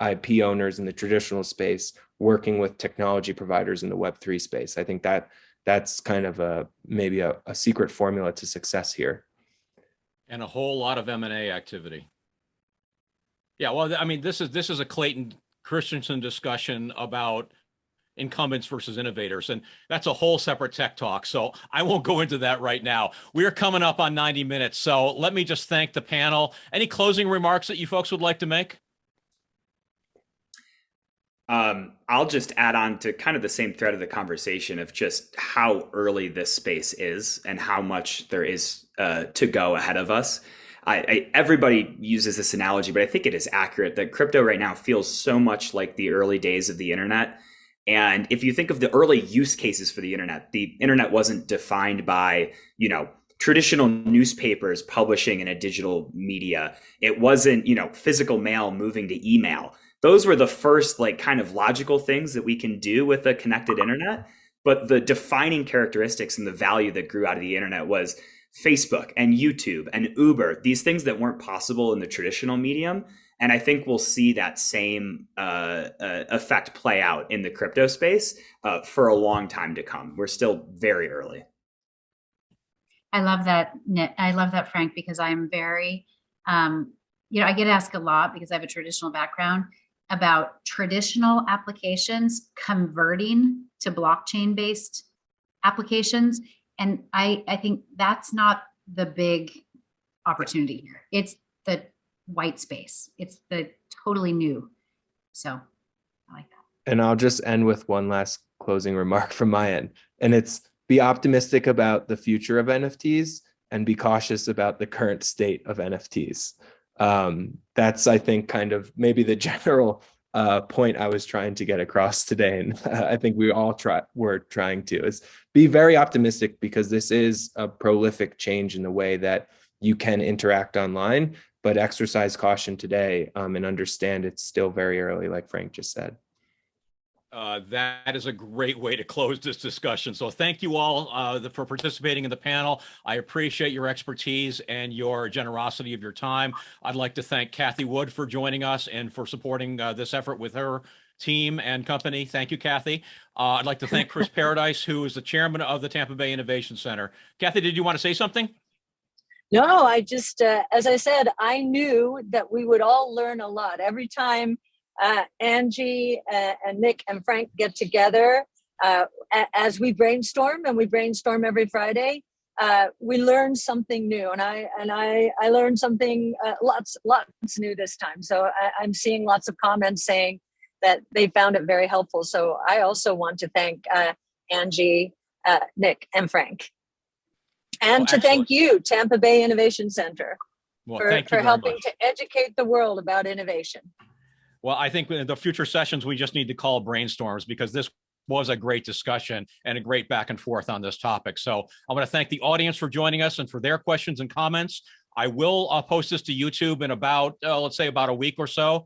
IP owners in the traditional space working with technology providers in the Web3 space. I think that's kind of maybe a secret formula to success here. And a whole lot of M&A activity. Yeah, well, I mean, this is a Clayton Christensen discussion about incumbents versus innovators, and that's a whole separate tech talk. So I won't go into that right now. We are coming up on 90 minutes. So let me just thank the panel. Any closing remarks that you folks would like to make? I'll just add on to kind of the same thread of the conversation of just how early this space is and how much there is to go ahead of us. Everybody uses this analogy, but I think it is accurate that crypto right now feels so much like the early days of the internet. And if you think of the early use cases for the internet wasn't defined by, traditional newspapers publishing in a digital media. It wasn't, physical mail moving to email. Those were the first kind of logical things that we can do with a connected internet. But the defining characteristics and the value that grew out of the internet was Facebook and YouTube and Uber, these things that weren't possible in the traditional medium. And I think we'll see that same effect play out in the crypto space for a long time to come. We're still very early. I love that, Nick. I love that, Frank, because I'm very, I get asked a lot because I have a traditional background about traditional applications converting to blockchain-based applications. And I think that's not the big opportunity here. It's the white space. It's the totally new. So I like that. And I'll just end with one last closing remark from my end. And it's be optimistic about the future of NFTs and be cautious about the current state of NFTs. That's, I think, kind of maybe the general point I was trying to get across today. And I think we're trying to is be very optimistic, because this is a prolific change in the way that you can interact online, but exercise caution today and understand it's still very early, like Frank just said. That is a great way to close this discussion. So thank you all for participating in the panel. I appreciate your expertise and your generosity of your time. I'd like to thank Kathy Wood for joining us and for supporting this effort with her team and company. Thank you, Kathy. I'd like to thank Chris Paradise, who is the chairman of the Tampa Bay Innovation Center. Kathy, did you want to say something? No, I just, as I said, I knew that we would all learn a lot every time Angie and Nick and Frank get together as we brainstorm, and we brainstorm every Friday. We learn something new, and I learned something lots new this time. So I'm seeing lots of comments saying that they found it very helpful. So I also want to thank Angie, Nick, and Frank, and to thank you, Tampa Bay Innovation Center, for helping to educate the world about innovation. Well, I think in the future sessions, we just need to call brainstorms, because this was a great discussion and a great back and forth on this topic. So I want to thank the audience for joining us and for their questions and comments. I will post this to YouTube in about, let's say about a week or so,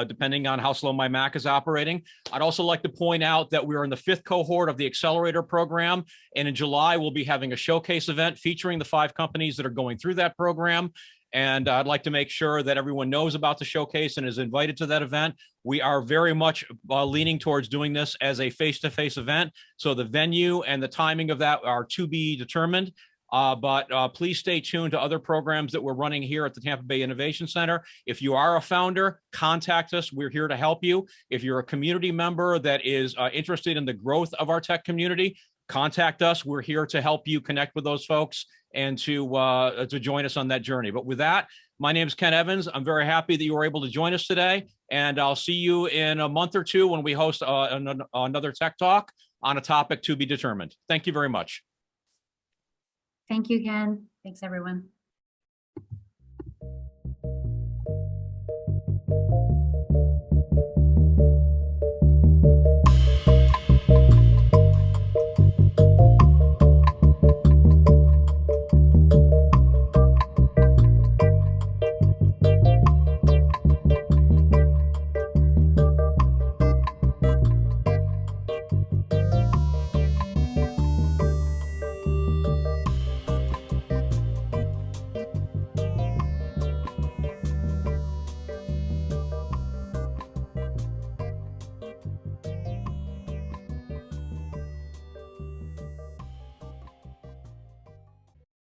depending on how slow my Mac is operating. I'd also like to point out that we're in the 5th cohort of the Accelerator program. And in July, we'll be having a showcase event featuring the 5 companies that are going through that program. And I'd like to make sure that everyone knows about the showcase and is invited to that event. We are very much leaning towards doing this as a face-to-face event. So the venue and the timing of that are to be determined. But please stay tuned to other programs that we're running here at the Tampa Bay Innovation Center. If you are a founder, contact us. We're here to help you. If you're a community member that is interested in the growth of our tech community, contact us. We're here to help you connect with those folks and to join us on that journey. But with that, My name is Ken Evans. I'm very happy that you were able to join us today, and I'll see you in a month or two when we host another Tech Talk on a topic to be determined. Thank you very much. Thank you, Ken. Thanks, everyone.